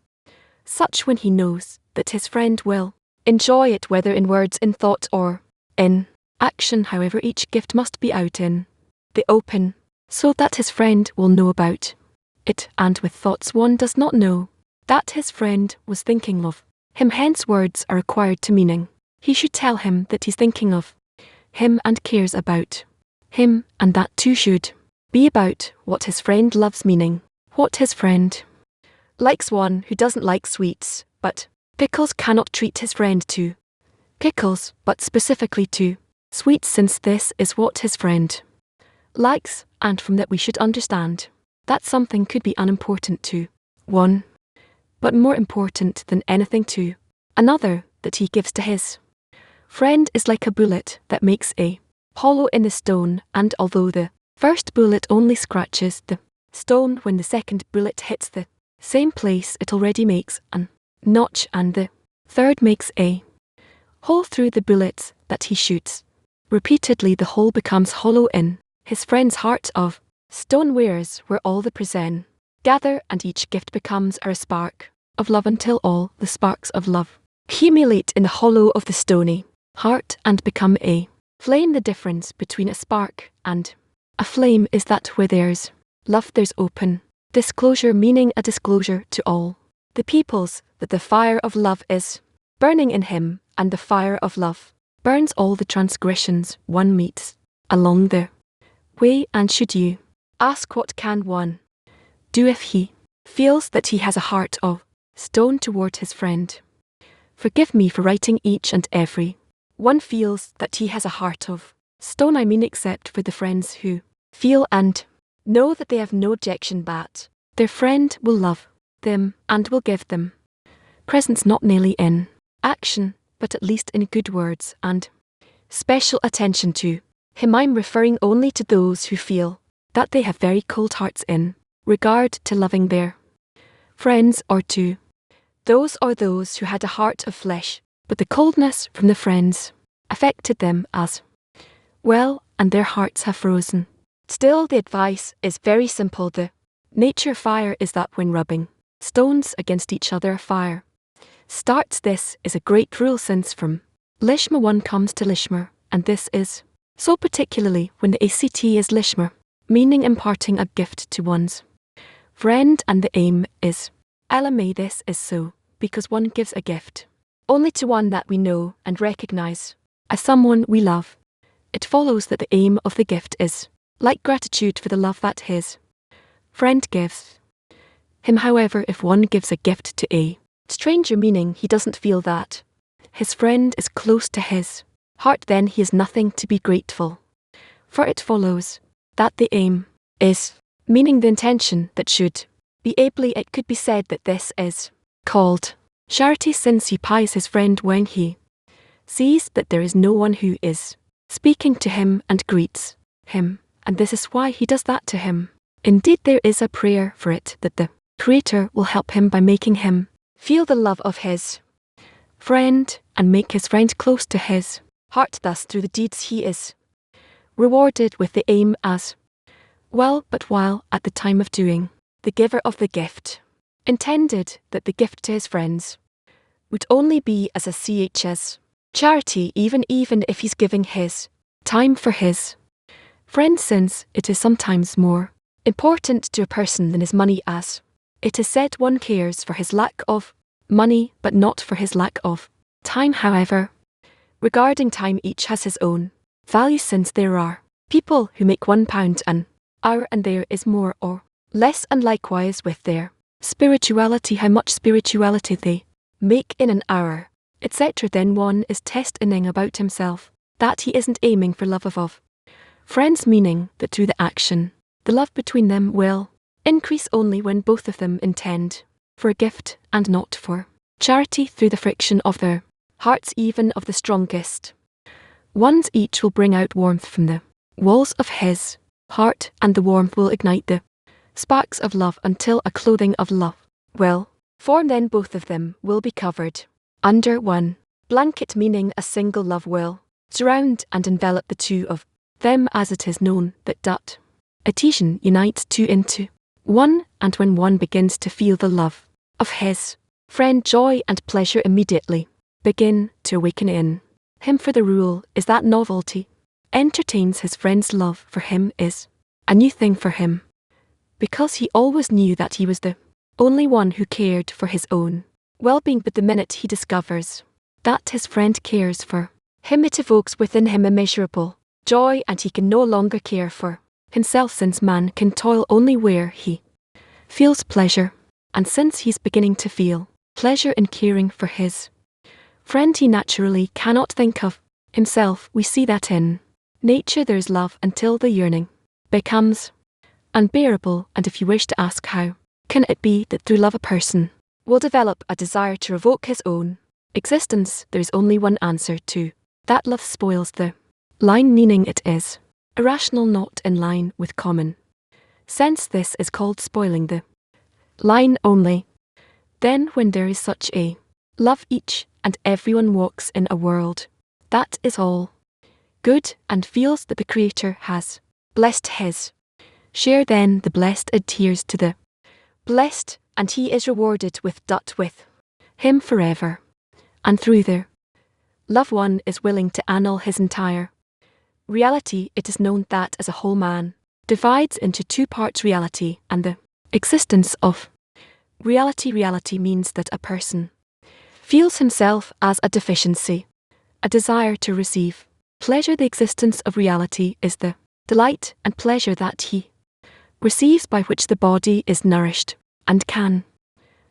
such when he knows that his friend will enjoy it, whether in words, in thought, or in action. However, each gift must be out in the open, so that his friend will know about it, and with thoughts one does not know that his friend was thinking of him. Hence words are required to meaning. He should tell him that he's thinking of him and cares about him, and that too should be about what his friend loves, meaning what his friend likes. One who doesn't like sweets, but pickles cannot treat his friend to pickles, but specifically to sweets, since this is what his friend likes, and from that we should understand that something could be unimportant to one, but more important than anything to another that he gives to his friend is like a bullet that makes a hollow in the stone, and although the first bullet only scratches the stone, when the second bullet hits the same place it already makes an notch, and the third makes a hole through the bullets that he shoots repeatedly. The hole becomes hollow in his friend's heart of stone, whereas where all the present gather, and each gift becomes a spark of love, until all the sparks of love accumulate in the hollow of the stony heart and become a flame. The difference between a spark and a flame is that where there's love there's open disclosure, meaning a disclosure to all the peoples that the fire of love is burning in him, and the fire of love burns all the transgressions one meets along the way. And should you ask what can one do if he feels that he has a heart of stone toward his friend? Forgive me for writing each and every one feels that he has a heart of stone, I mean except for the friends who feel and know that they have no objection, but their friend will love them and will give them presents, not merely in action, but at least in good words and special attention to him. I'm referring only to those who feel that they have very cold hearts in regard to loving their friends, or to those who had a heart of flesh, but the coldness from the friends affected them as well, and their hearts have frozen. Still, the advice is very simple. The nature of fire is that when rubbing stones against each other, fire starts. This is a great rule, since from Lishma one comes to Lishmer, and this is so particularly when the ACT is Lishmer, meaning imparting a gift to one's friend, and the aim is LMA. This is so because one gives a gift only to one that we know and recognize as someone we love. It follows that the aim of the gift is like gratitude for the love that his friend gives him. However, if one gives a gift to a stranger, meaning he doesn't feel that his friend is close to his heart, then he has nothing to be grateful for. It follows that the aim is, meaning the intention that should be ably, it could be said that this is called charity, since he pies his friend when he sees that there is no one who is speaking to him and greets him, and this is why he does that to him. Indeed, there is a prayer for it that the Creator will help him by making him feel the love of his friend and make his friend close to his heart. Thus, through the deeds he is rewarded with the aim as well, but while at the time of doing, the giver of the gift intended that the gift to his friends would only be as a chs charity, even if he's giving his time for his friend, since it is sometimes more important to a person than his money, as it is said one cares for his lack of money but not for his lack of time. However, regarding time, each has his own value, since there are people who make £1 an hour, and there is more or less, and likewise with their spirituality, how much spirituality they make in an hour, etc. Then one is testing about himself that he isn't aiming for love of friends, meaning that through the action, the love between them will increase only when both of them intend for a gift and not for charity. Through the friction of their hearts, even of the strongest ones, each will bring out warmth from the walls of his heart, and the warmth will ignite the sparks of love until a clothing of love will form. Then both of them will be covered under one blanket, meaning a single love will surround and envelop the two of them, as it is known that that adhesion unites two into one, and when one begins to feel the love of his friend, joy and pleasure immediately begin to awaken in him, for the rule is that novelty entertains his friend's love for him is a new thing for him, because he always knew that he was the only one who cared for his own well-being. But the minute he discovers that his friend cares for him, it evokes within him immeasurable joy, and he can no longer care for himself, since man can toil only where he feels pleasure, and since he's beginning to feel pleasure in caring for his friend, he naturally cannot think of himself. We see that in nature there is love until the yearning becomes unbearable, and if you wish to ask how can it be that through love a person will develop a desire to revoke his own existence, there is only one answer to that: love spoils the line, meaning it is irrational, not in line with common sense. This is called spoiling the line only. Then when there is such a love, each and everyone walks in a world that is all good and feels that the Creator has blessed his share. Then the blessed adheres to the blessed, and he is rewarded with him forever. And through the love, one is willing to annul his entire reality. It is known that as a whole man divides into two parts: reality and the existence of reality. Reality means that a person feels himself as a deficiency, a desire to receive pleasure. The existence of reality is the delight and pleasure that he receives, by which the body is nourished and can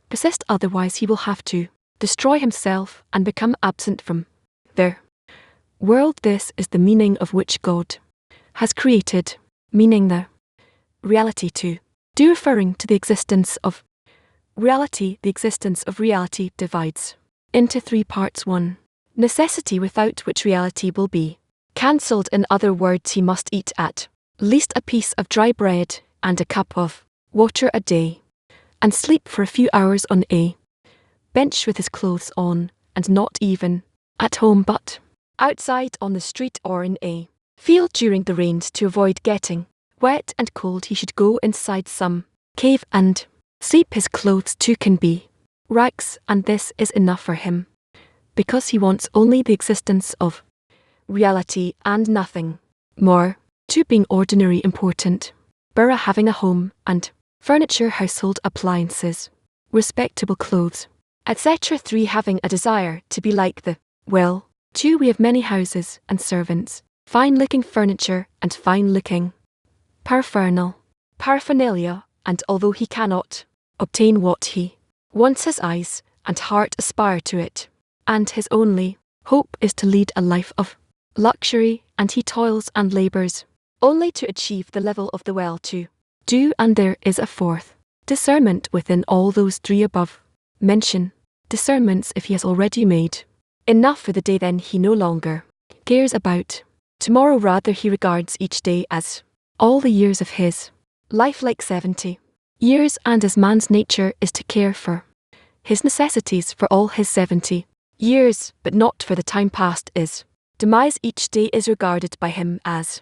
persist. Otherwise he will have to destroy himself and become absent from the world. This is the meaning of which God has created, meaning the reality to do, referring to the existence of reality. The existence of reality divides into three parts. 1. Necessity, without which reality will be cancelled. In other words, he must eat at least a piece of dry bread and a cup of water a day, and sleep for a few hours on a bench with his clothes on, and not even at home but outside on the street or in a field during the rains. To avoid getting wet and cold, he should go inside some cave and sleep. His clothes too can be rags, and this is enough for him, because he wants only the existence of reality and nothing more. 2. Being ordinary important. Borough, having a home and furniture, household appliances, respectable clothes, etc. 3. Having a desire to be like the well. 2. We have many houses and servants, fine-looking furniture and fine-looking paraphernalia, and although he cannot obtain what he wants, his eyes and heart aspire to it, and his only hope is to lead a life of luxury, and he toils and labours only to achieve the level of the well-to do. And there is a 4th discernment within all those 3 above mentioned discernments. If he has already made enough for the day, then he no longer cares about tomorrow. Rather, he regards each day as all the years of his life, like 70 years, and as man's nature is to care for his necessities for all his 70 years, but not for the time past his demise. Each day is regarded by him as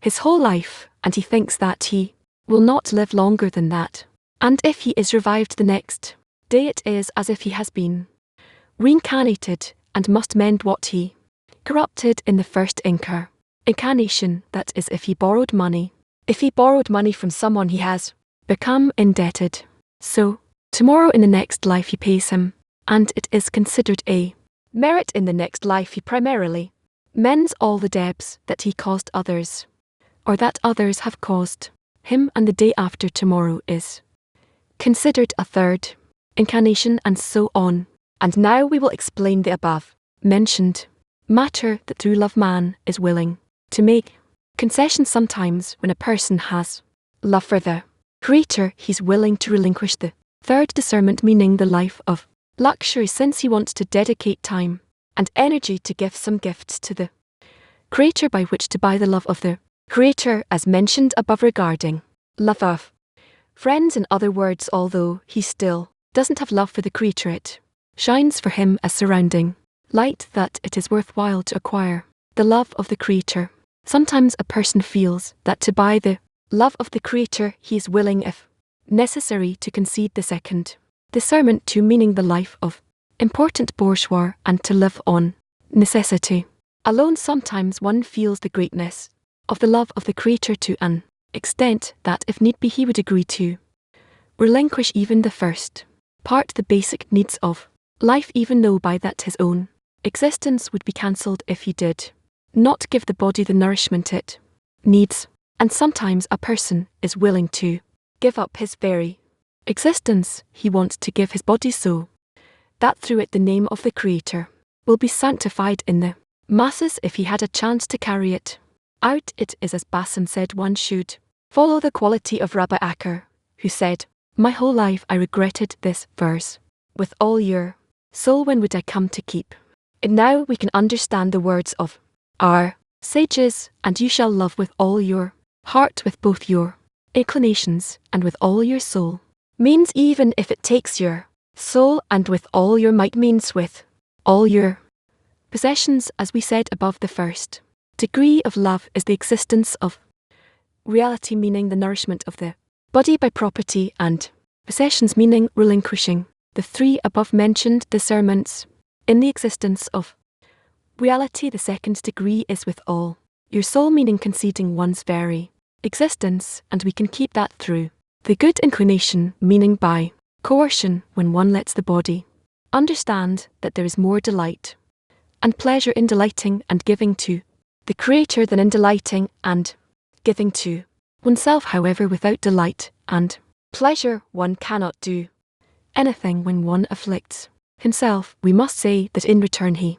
his whole life, and he thinks that he will not live longer than that. And if he is revived the next day, it is as if he has been reincarnated, and must mend what he corrupted in the first incarnation. That is, if he borrowed money. If he borrowed money from someone, he has become indebted. So, tomorrow in the next life he pays him, and it is considered a merit. In the next life he primarily mends all the debts that he caused others, or that others have caused him, and the day after tomorrow is considered a 3rd incarnation, and so on. And now we will explain the above mentioned matter, that through love man is willing to make concessions. Sometimes when a person has love for the Creator, he's willing to relinquish the 3rd discernment, meaning the life of luxury, since he wants to dedicate time and energy to give some gifts to the Creator, by which to buy the love of the Creator, as mentioned above regarding love of friends. In other words, although he still doesn't have love for the Creator, it shines for him as surrounding light that it is worthwhile to acquire the love of the Creator. Sometimes a person feels that to buy the love of the Creator, he is willing, if necessary, to concede the 2nd discernment too, meaning the life of important bourgeois, and to live on necessity alone. Sometimes one feels the greatness of the love of the Creator to an extent that if need be he would agree to relinquish even the first part, the basic needs of life, even though by that his own existence would be cancelled if he did not give the body the nourishment it needs, and sometimes a person is willing to give up his very existence. He wants to give his body so that through it the name of the Creator will be sanctified in the masses if he had a chance to carry it out. It is as Bassam said one should follow the quality of Rabbi Acker, who said, "My whole life I regretted this verse. With all your soul when would I come to keep?" And now we can understand the words of our sages, and you shall love with all your heart, with both your inclinations, and with all your soul. Means even if it takes your soul, and with all your might means with all your possessions. As we said above, the first degree of love is the existence of reality, meaning the nourishment of the body by property, and possessions meaning relinquishing the three above mentioned discernments in the existence of reality. The second degree is with all your soul, meaning conceding one's very existence, and we can keep that through the good inclination, meaning by coercion, when one lets the body understand that there is more delight and pleasure in delighting and giving to the Creator than in delighting and giving to oneself. However, without delight and pleasure one cannot do anything. When one afflicts himself, we must say that in return he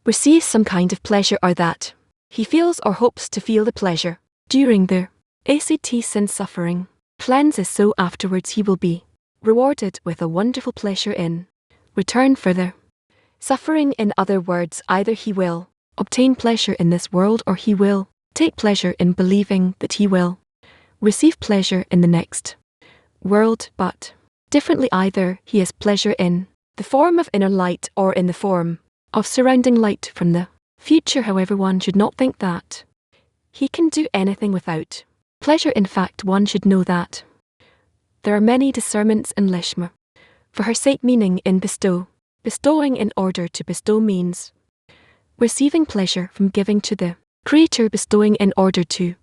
receives some kind of pleasure, or that he feels or hopes to feel the pleasure during the ACT. Since suffering cleanses, so afterwards he will be rewarded with a wonderful pleasure in return for the suffering. In other words, either he will obtain pleasure in this world, or he will take pleasure in believing that he will receive pleasure in the next world, but differently. Either he has pleasure in the form of inner light, or in the form of surrounding light from the future. However, one should not think that he can do anything without pleasure. In fact, one should know that there are many discernments in Lishma for her sake, meaning in bestow. Bestowing in order to bestow means receiving pleasure from giving to the Creator. Bestowing in order to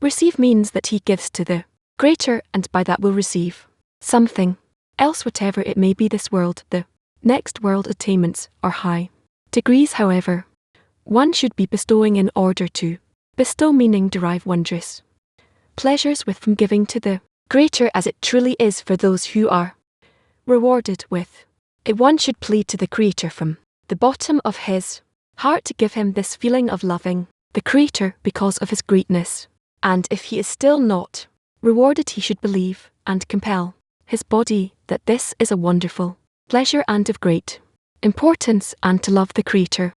receive means that he gives to the Creator, and by that will receive something else, whatever it may be. This world, the next world, attainments are high degrees. However, one should be bestowing in order to bestow, meaning derive wondrous pleasures with from giving to the Creator, as it truly is for those who are rewarded with it. One should plead to the Creator from the bottom of his heart to give him this feeling of loving the Creator because of his greatness, and if he is still not rewarded, he should believe and compel his body that this is a wonderful pleasure and of great importance, and to love the Creator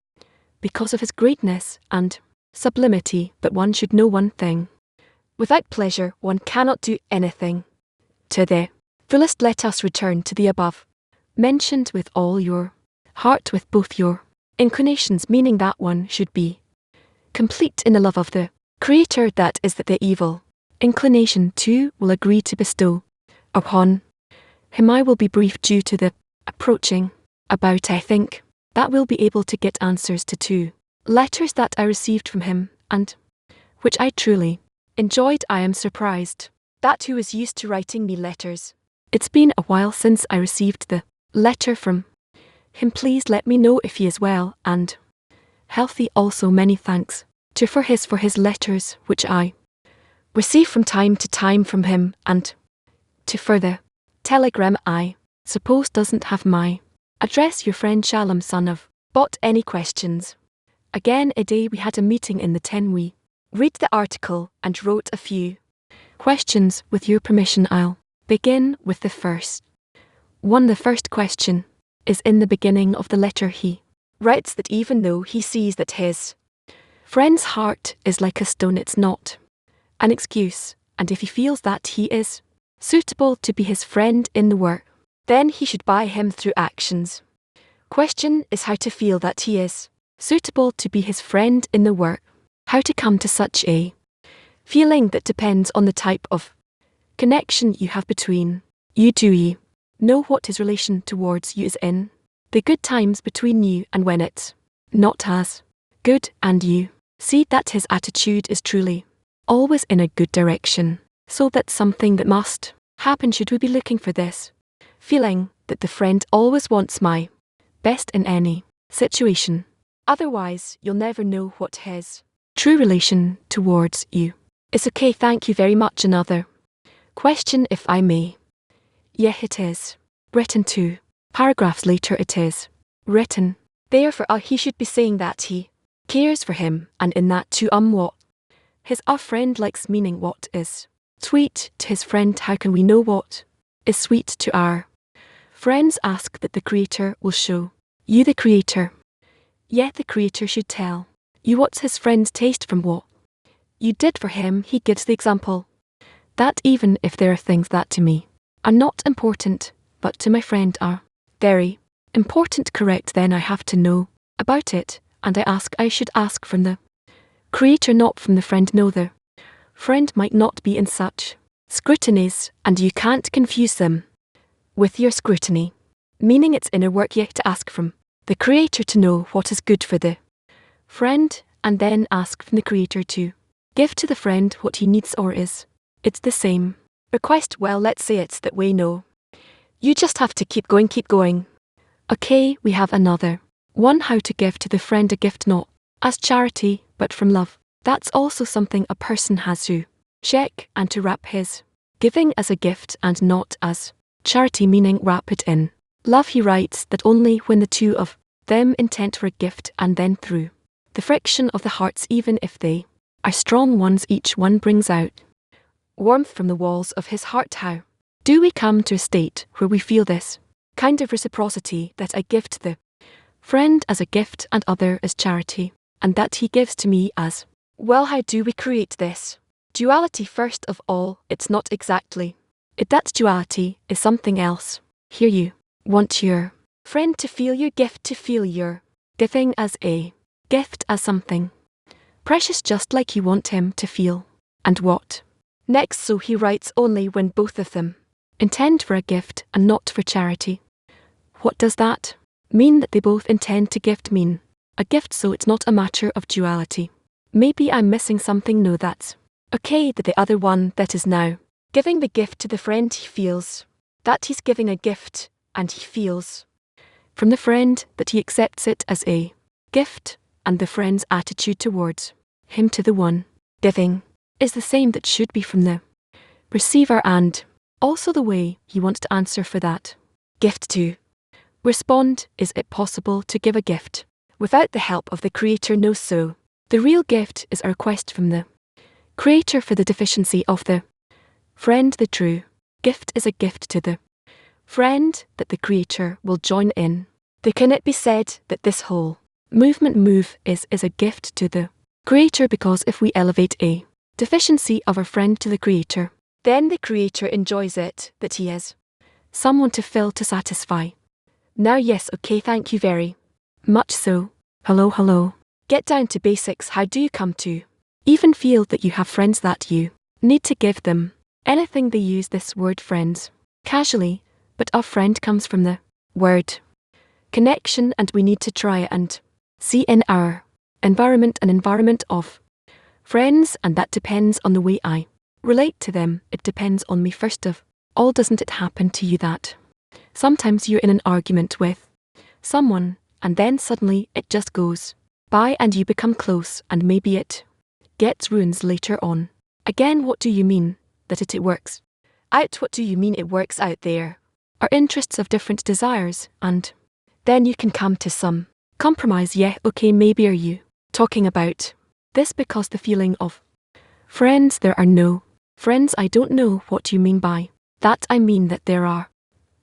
because of his greatness and sublimity. But one should know one thing: without pleasure one cannot do anything to the fullest. Let us return to the above mentioned with all your heart, with both your inclinations, meaning that one should be complete in the love of the Creator. That is, that the evil inclination too will agree to bestow upon him. I will be brief due to the approaching about. I think that we'll be able to get answers to 2 letters that I received from him, and which I truly enjoyed. I am surprised that who is used to writing me letters. It's been a while since I received the letter from him. Please let me know if he is well and healthy. Also many thanks to for his letters, which I receive from time to time from him, and to for the telegram I suppose doesn't have my address. Your friend Shalom, son of Bot. Any questions? Again, a day we had a meeting in the 10. We read the article and wrote a few questions. With your permission, I'll begin with the first one. The first question is in the beginning of the letter. He writes that even though he sees that his friend's heart is like a stone, it's not an excuse, and if he feels that he is suitable to be his friend in the work, then he should buy him through actions. Question is how to feel that he is suitable to be his friend in the work. How to come to such a feeling that depends on the type of connection you have between you. Do you know what his relation towards you is in the good times between you, and when it's not as good and you see that his attitude is truly always in a good direction, so that something that must happen? Should we be looking for this feeling that the friend always wants my best in any situation? Otherwise, you'll never know what his true relation towards you is. Okay, thank you very much. Another question, if I may. Yeah, it is. Written 2 paragraphs later, it is written. Therefore, he should be saying that he cares for him, and in that too, what his friend likes, meaning what is sweet to his friend. How can we know what is sweet to our friends? Ask that the Creator will show you the Creator. Yet the Creator should tell you what's his friend's taste from what you did for him. He gives the example that even if there are things that to me are not important, but to my friend are very important, correct, then I have to know about it, and I should ask from the Creator, not from the friend. No, the friend might not be in such scrutinies, and you can't confuse them with your scrutiny, meaning it's inner work. Yet to ask from the Creator to know what is good for the friend, and then ask from the Creator to give to the friend what he needs or is. It's the same request. Well, let's say it's that way. No, you just have to keep going, keep going. Okay, we have another one. How to give to the friend a gift, not as charity, but from love. That's also something a person has to check, and to wrap his giving as a gift and not as charity, meaning wrap it in love. He writes that only when the two of them intend for a gift, and then through the friction of the hearts, even if they are strong ones, each one brings out warmth from the walls of his heart. How do we come to a state where we feel this kind of reciprocity, that I give to the friend as a gift and other as charity, and that he gives to me as well? How do we create this duality? First of all, it's not exactly it. That duality is something else. Here you want your friend to feel your gift, to feel your giving as a gift, as something precious, just like you want him to feel. And what next? So he writes only when both of them intend for a gift and not for charity. What does that mean? That they both intend to mean a gift, so it's not a matter of duality. Maybe I'm missing something. No, that's okay. That the other one that is now giving the gift to the friend, he feels that he's giving a gift, and he feels from the friend that he accepts it as a gift, and the friend's attitude towards him to the one giving is the same that should be from the receiver, and also the way he wants to answer for that gift to respond. Is it possible to give a gift without the help of the Creator? No. So the real gift is a request from the Creator for the deficiency of the friend. The true gift is a gift to the friend that the Creator will join in. Can it be said that this whole move is a gift to the Creator? Because if we elevate a deficiency of our friend to the Creator, then the Creator enjoys it, that he is someone to fill, to satisfy. Now, yes, okay, thank you very much. So, hello. Get down to basics. How do you come to even feel that you have friends that you need to give them anything? They use this word friends casually, but our friend comes from the word connection, and we need to try and see in our environment an environment of friends, and that depends on the way I relate to them. It depends on me first of all. Doesn't it happen to you that sometimes you're in an argument with someone, and then suddenly it just goes by and you become close, and maybe it gets ruins later on? Again, what do you mean that it works out? What do you mean it works out? There are interests of different desires, and then you can come to some compromise. Yeah, okay, maybe are you talking about this because the feeling of friends? There are no friends. I don't know what you mean by that. I mean that there are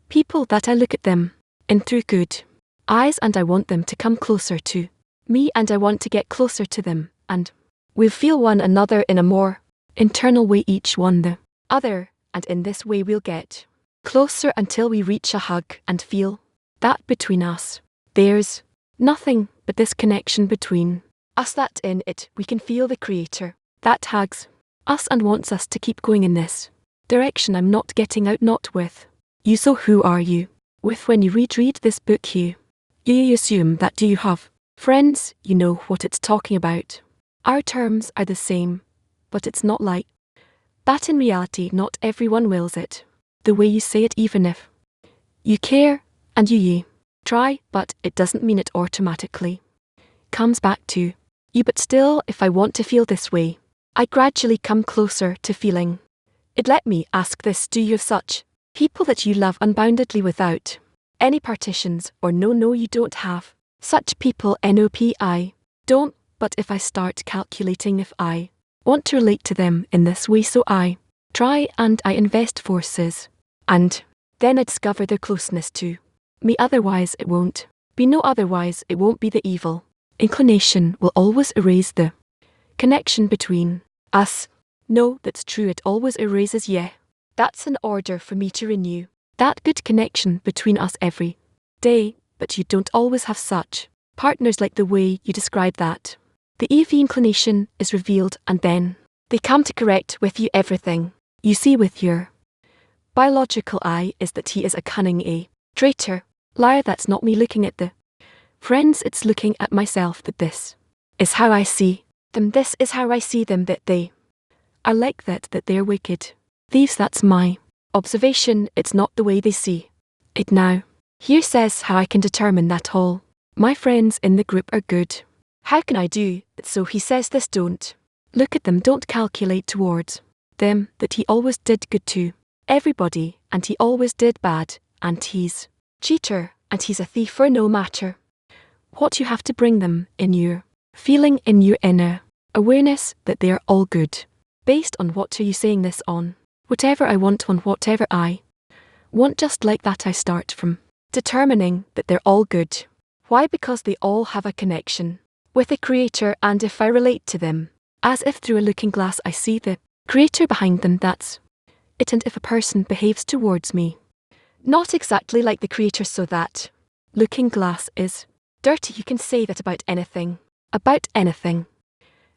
people that I look at them in through good eyes, and I want them to come closer to me, and I want to get closer to them, and we feel one another in a more internal way, each one the other, and in this way we'll get closer until we reach a hug and feel that between us there's nothing but this connection between us, that in it we can feel the Creator that hugs us and wants us to keep going in this direction. I'm not getting out, not with you. So who are you with when you read this book? You assume that do you have friends? You know what it's talking about. Our terms are the same, but it's not like that in reality. Not everyone wills it the way you say it, even if you care and you try, but it doesn't mean it automatically comes back to you, but still, if I want to feel this way, I gradually come closer to feeling it. Let me ask this: do you have such people that you love unboundedly without any partitions, or no, you don't have such people? Nope, I don't, but if I start calculating if I want to relate to them in this way, so I try and I invest forces, and then I discover their closeness to me. Otherwise it won't be no, otherwise it won't be. The evil inclination will always erase the connection between us. No, that's true, it always erases. Yeah, that's an order for me to renew that good connection between us every day, but you don't always have such partners like the way you describe that. The EV inclination is revealed, and then they come to correct with you everything you see with your biological eye is that he is a cunning, a traitor, liar. That's not me looking at the friends, it's looking at myself. That this is how I see them, this is how I see them, that they are like that they're wicked thieves. That's my observation, it's not the way they see it now. Here says how I can determine that all my friends in the group are good. How can I do it? So he says this: don't look at them, don't calculate towards them, that he always did good to everybody, and he always did bad, and he's cheater, and he's a thief. For no matter what, you have to bring them in your feeling, in your inner awareness, that they are all good. Based on what are you saying this on? Whatever I want, on whatever I want. Just like that, I start from determining that they're all good. Why? Because they all have a connection with the Creator, and if I relate to them as if through a looking glass, I see the Creator behind them. That's it. And if a person behaves towards me not exactly like the Creator, so that looking glass is dirty, you can say that about anything. About anything.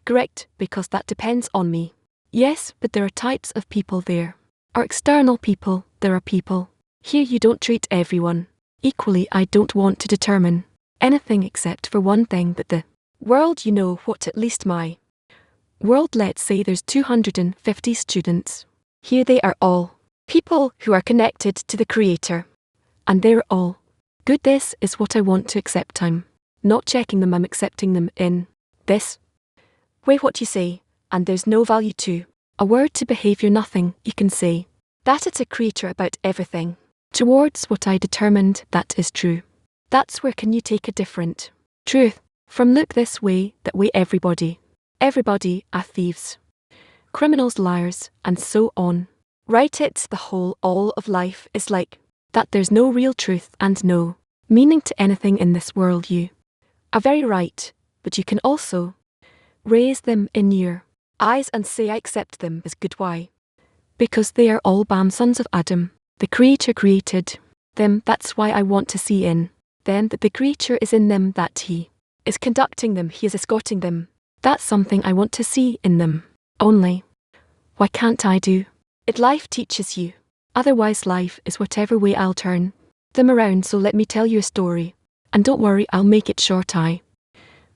Correct, because that depends on me. Yes, but there are types of people. There are external people, there are people here. You don't treat everyone equally. I don't want to determine anything except for one thing, that the world, you know what, at least my world, let's say there's 250 students. Here they are all people who are connected to the Creator, and they're all good. This is what I want to accept. I'm not checking them, I'm accepting them in this way. What you say, and there's no value to a word, to behavior, nothing you can say that it's a Creator about everything. Towards what I determined that is true. That's where can you take a different truth from look this way, that way, everybody are thieves, criminals, liars, and so on. Right, it's the whole, all of life is like that. There's no real truth and no meaning to anything in this world. You are very right, but you can also raise them in your eyes and say I accept them as good. Why? Because they are all BAM, sons of Adam. The Creator created them. That's why I want to see in them that the Creator is in them, that he is conducting them, he is escorting them. That's something I want to see in them. Only, why can't I do it? Life teaches you. Otherwise life is whatever way I'll turn them around. So let me tell you a story, and don't worry, I'll make it short. I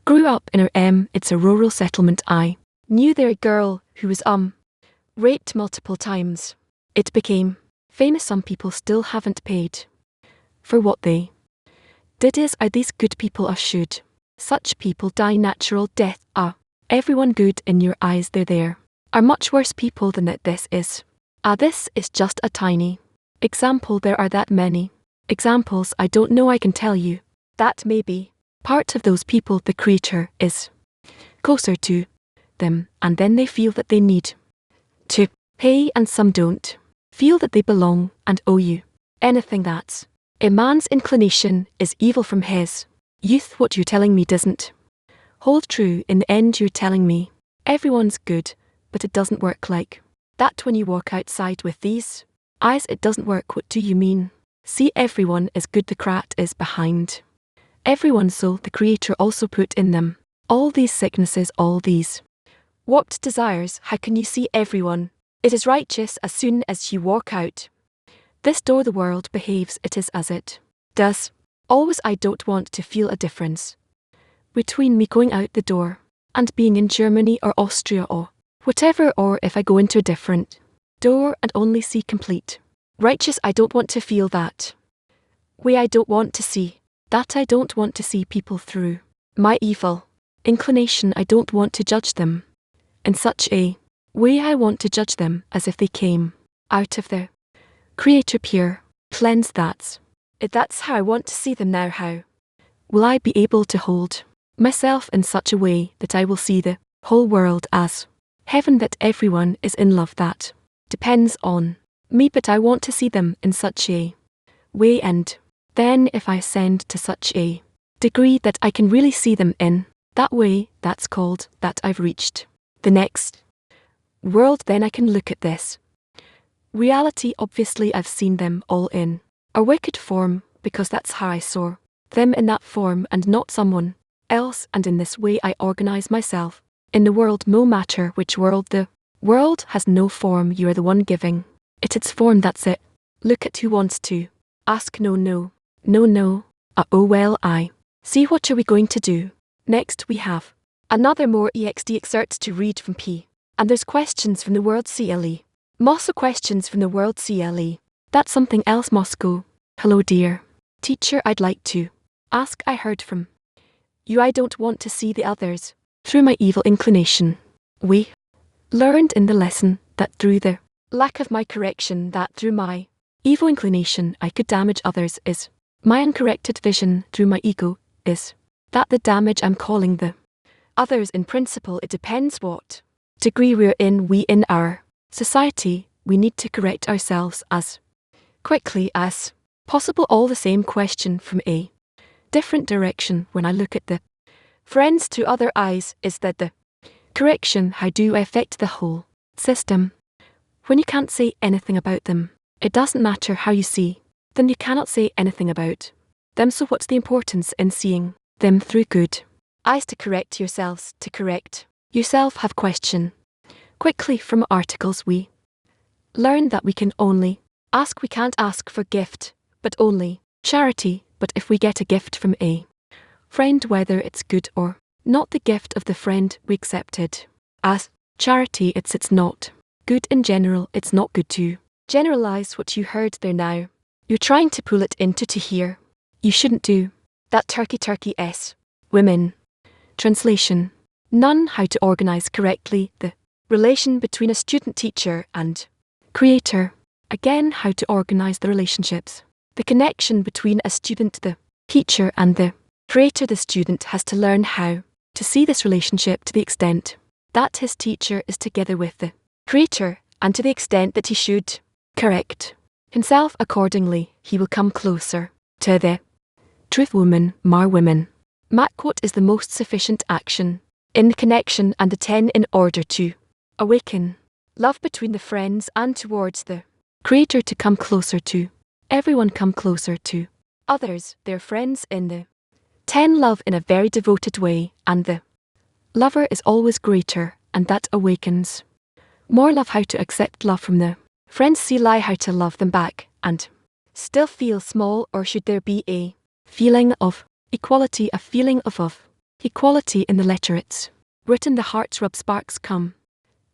grew up in it's a rural settlement. I knew there a girl who was raped multiple times. It became famous. Some people still haven't paid for what they did. Are these good people, or should such people die natural death? Everyone good in your eyes? There are much worse people than that. This is just a tiny example. There are that many examples. I don't know, I can tell you that maybe part of those people the Creator is closer to them, and then they feel that they need to pay, and some don't feel that they belong and owe you anything. That's a man's inclination is evil from his youth. What you're telling me doesn't hold true. In the end, you're telling me everyone's good, but it doesn't work like that. When you walk outside with these eyes, it doesn't work. What do you mean? See, everyone is good. The Krat is behind everyone, so the Creator also put in them all these sicknesses, all these warped desires. How can you see everyone? It is righteous as soon as you walk out this door. The world behaves, it is as it does. Always, I don't want to feel a difference between me going out the door and being in Germany or Austria or whatever, or if I go into a different door and only see complete righteous. I don't want to feel that way. I don't want to see that. I don't want to see people through my evil inclination I don't want to judge them in such a way. I want to judge them as if they came out of the Creator pure, cleansed. That's how I want to see them now. How will I be able to hold myself in such a way that I will see the whole world as heaven, that everyone is in love? That depends on me, but I want to see them in such a way, and then if I ascend to such a degree that I can really see them in that way, that's called that I've reached the next world. Then I can look at this reality. Obviously I've seen them all in a wicked form, because that's how I saw them, in that form and not someone else, and in this way I organize myself in the world, no matter which world. The world has no form, you are the one giving it its form, that's it. Look at who wants to ask. No. Oh well, I see. What are we going to do next? We have another more EXD excerpts to read from P. And there's questions from the World CLE. Moscow questions from the World CLE. That's something else. Moscow. Hello dear teacher, I'd like to ask. I heard from you I don't want to see the others through my evil inclination. We learned in the lesson that through the lack of my correction, that through my evil inclination I could damage others. Is my uncorrected vision through my ego, is that the damage I'm calling the others? In principle it depends what degree we're in. We in our society, we need to correct ourselves as quickly as possible. All the same question from a different direction. When I look at the friends through other eyes, is that the correction? How do I affect the whole system? When you can't say anything about them, it doesn't matter how you see, then you cannot say anything about them. So what's the importance in seeing them through good eyes? To correct yourselves, to correct yourself. Have question quickly from articles. We learn that we can only ask. We can't ask for gift, but only charity. But if we get a gift from a friend, whether it's good or not, the gift of the friend we accepted as charity. It's not good in general. It's not good to generalize what you heard there. Now you're trying to pull it into to here. You shouldn't do that. Turkey s women. Translation. None. How to organize correctly the relation between a student, teacher and creator. Again, how to organize the relationships, the connection between a student, the teacher and the creator. The student has to learn how to see this relationship to the extent that his teacher is together with the creator, and to the extent that he should correct himself accordingly, he will come closer to the truth. Woman, Mar women. Mat quote is the most sufficient action in the connection and the 10 in order to awaken love between the friends and towards the creator, to come closer to everyone, come closer to others, their friends, in the 10 love in a very devoted way, and the lover is always greater, and that awakens more love. How to accept love from the friends. See lie, how to love them back and still feel small, or should there be a feeling of equality, a feeling of equality in the letter it's written. The heart's rub sparks come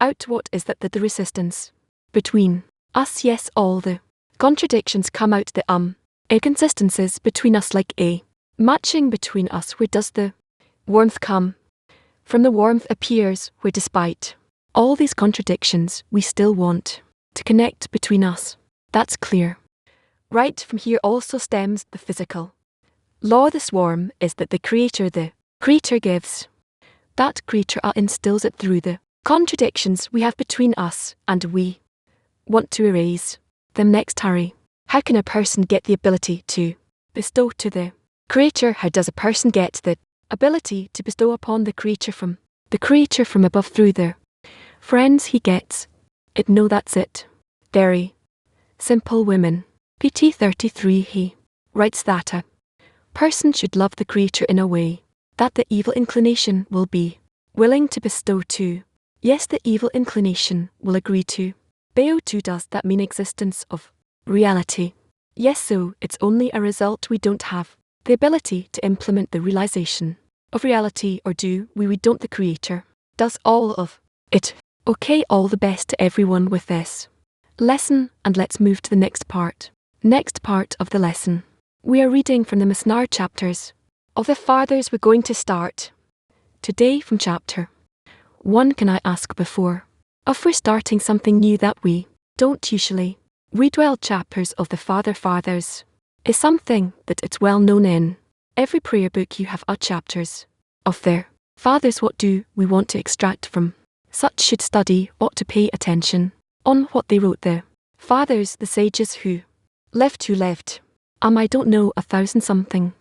out. What is that? The resistance between us. Yes, all the contradictions come out. The inconsistencies between us, like a matching between us. Where does the warmth come from? The warmth appears where, despite all these contradictions, we still want to connect between us. That's clear. Right from here also stems the physical law. The swarm is that the creator gives that creature instills it through the contradictions we have between us, and we want to erase them. Next, hurry. How can a person get the ability to bestow to the creator? How does a person get the ability to bestow upon the creature from above? Through the friends he gets it. No, that's it. Very simple. Women. PT 33. He writes that a person should love the creator in a way that the evil inclination will be willing to bestow to. Yes, the evil inclination will agree to. Bao2. Does that mean existence of reality? Yes, so it's only a result. We don't have the ability to implement the realization of reality, or do we? We don't. The creator does all of it. Okay, all the best to everyone with this lesson, and let's move to the next part. Next part of the lesson. We are reading from the Misnar chapters of the Fathers. We're going to start Today from chapter 1, can I ask before we're starting something new that we don't usually read well chapters of the Fathers is something that it's well known in every prayer book. You have chapters of their fathers. What do we want to extract from such should study ought to pay attention on what they wrote, the fathers, the sages who lived I don't know, 1,000 something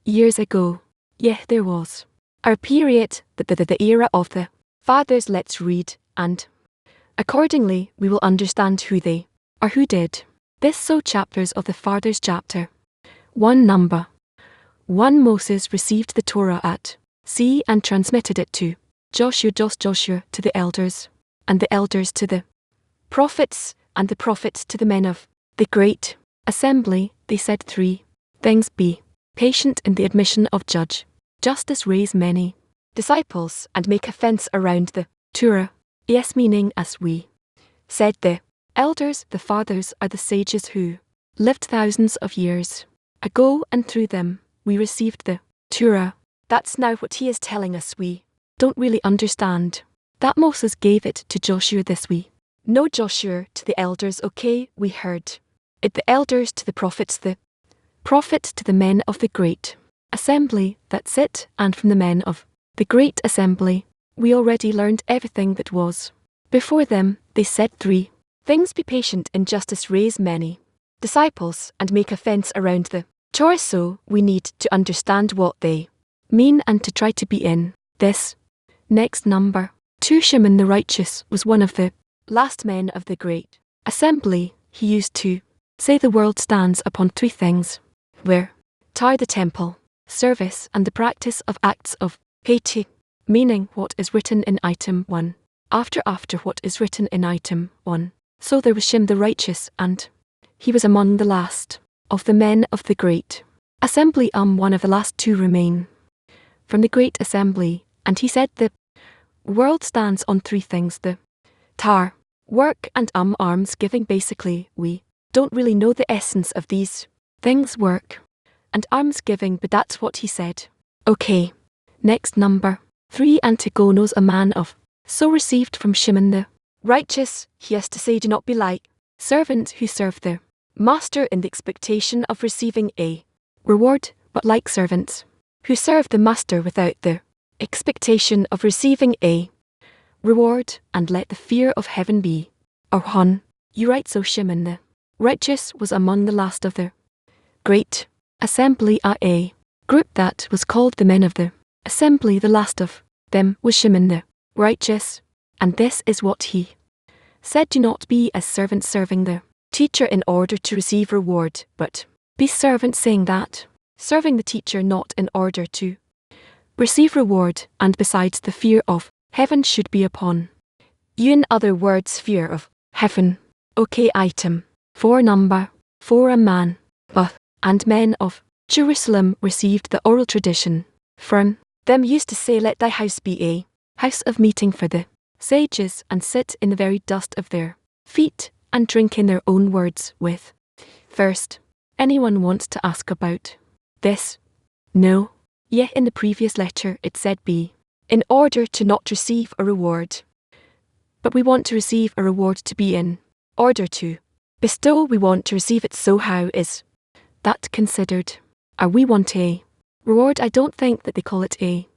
years ago. Yeah, there was our period, the era of the fathers. Let's read, and accordingly we will understand who they are, who did this. So chapters of the fathers. Chapter 1, number 1. Moses received the Torah at sea and transmitted it to Joshua to the elders, and the elders to the prophets, and the prophets to the men of the great assembly. They said 3 things: be patient in the admission of justice, raise many disciples, and make a fence around the Torah. Yes, meaning, as we said, the elders, the fathers, are the sages who lived thousands of years ago, and through them we received the Torah. That's now what he is telling us. We don't really understand that Moses gave it to Joshua this we know. Joshua to the elders, okay, we heard it. The elders to the prophets, the prophet to the men of the great assembly. That's it. And from the men of the great assembly we already learned everything that was before them. They said 3 things: be patient in justice, raise many disciples, and make a fence around the Torah. So we need to understand what they mean and to try to be in this. Next, number 2. Shimon the righteous was one of the last men of the great assembly. He used to say the world stands upon 3 things: where the temple, service, and the practice of acts of piety, meaning what is written in item 1 after what is written in item 1. So there was Shimon the righteous, and he was among the last of the men of the great assembly. One of the last to remain from the great assembly, and he said the world stands on 3 things: the tar, work, and alms giving. Basically, we don't really know the essence of these things, work and alms giving, but that's what he said. Okay. Next, number 3. Antigonos, a man of so received from Shimon the righteous. He has to say, do not be like servants who serve their master in the expectation of receiving a reward, but like servants who serve the master without the expectation of receiving a reward, and let the fear of heaven be upon you. Right, so Shimon the righteous was among the last of the great assembly, a group that was called the men of the assembly. The last of them was Shimon the righteous, and this is what he said: do not be as servants serving the teacher in order to receive reward, but be servants, saying that serving the teacher not in order to receive reward, and besides the fear of heaven should be upon you. In other words, fear of heaven. Okay, item 4, number 4. A man and men of Jerusalem received the oral tradition from them. Used to say, let thy house be a house of meeting for the sages, and sit in the very dust of their feet, and drink in their own words with thirst. Anyone wants to ask about this? No? Yet in the previous letter it said be in order to not receive a reward. But we want to receive a reward to be in order to bestow. We want to receive it. So how is that considered? Are we want a reward? I don't think that they call it a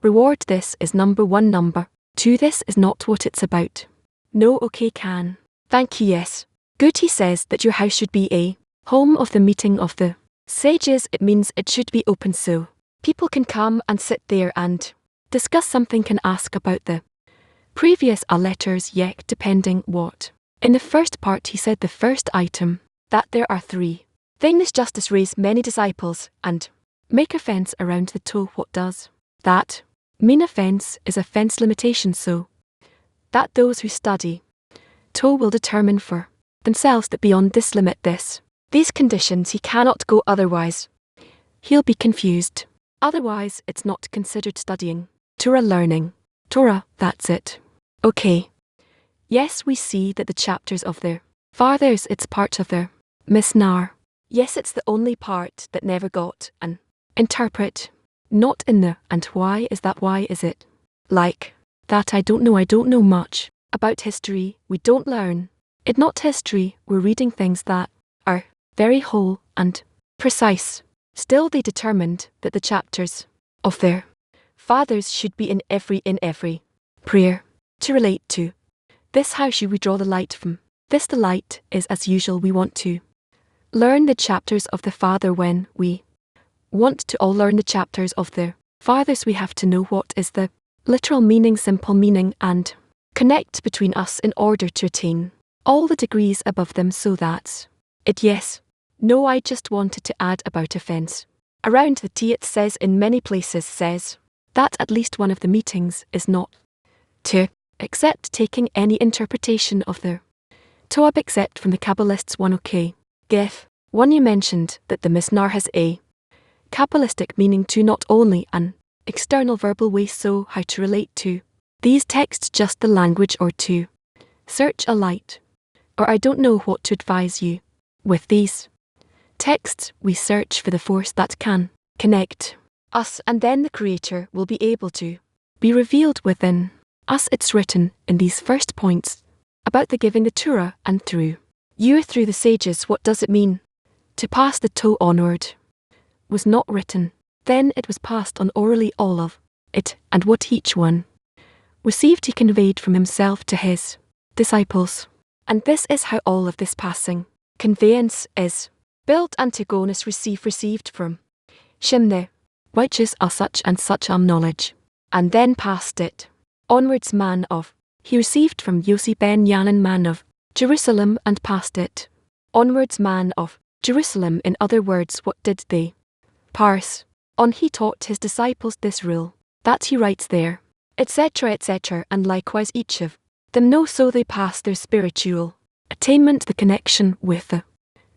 reward. This is number 1. Number 2. This is not what it's about. No, okay, can. Thank you, yes. Good. He says that your house should be a home of the meeting of the sages. It means it should be open so people can come and sit there and discuss something, can ask about the previous letters, yet depending what. In the first part he said the first item, that there are 3 things: justice, raise many disciples, and make a fence around the toe. What does that mean? A fence is a fence limitation, so that those who study toe will determine for themselves that beyond this limit, these conditions, he cannot go, otherwise he'll be confused. Otherwise it's not considered studying Torah, learning Torah. That's it. Okay. Yes, we see that the chapters of their fathers, it's part of their Misnar. Yes, it's the only part that never got an interpret. not in the and why is that why is it. Like that I don't know much about history, we don't learn. It not history, we're reading things that are very whole and precise. Still they determined that the chapters of their fathers should be in every prayer to relate to. This how should we draw the light from? This the light is as usual we want to learn the chapters of the Father. When we want to all learn the chapters of the fathers, we have to know what is the literal meaning, simple meaning, and connect between us in order to attain all the degrees above them, so that it yes. No, I just wanted to add about offence. Around the T it says in many places says that at least one of the meetings is not to accept taking any interpretation of the Toab except from the Kabbalists. 1 OK. Gef. 1 You mentioned that the Misnar has a Kabbalistic meaning to not only an external verbal way, so how to relate to these texts, just the language, or to search a light. Or I don't know what to advise you. With these texts, we search for the force that can connect us, and then the Creator will be able to be revealed within us. It's written in these first points about the giving the Torah and through you, through the sages. What does it mean to pass the Torah onward? Was not written. Then it was passed on orally, all of it, and what each one received he conveyed from himself to his disciples. And this is how all of this passing conveyance is built. Antigonus received from Shimne, which is a such and such knowledge, and then passed it onwards. Man of he received from Yossi ben Yanan, man of Jerusalem, and passed it onwards. Man of Jerusalem. In other words, what did they parse on? He taught his disciples this rule that he writes there, etc., and likewise each of them know, so they pass their spiritual attainment, the connection with the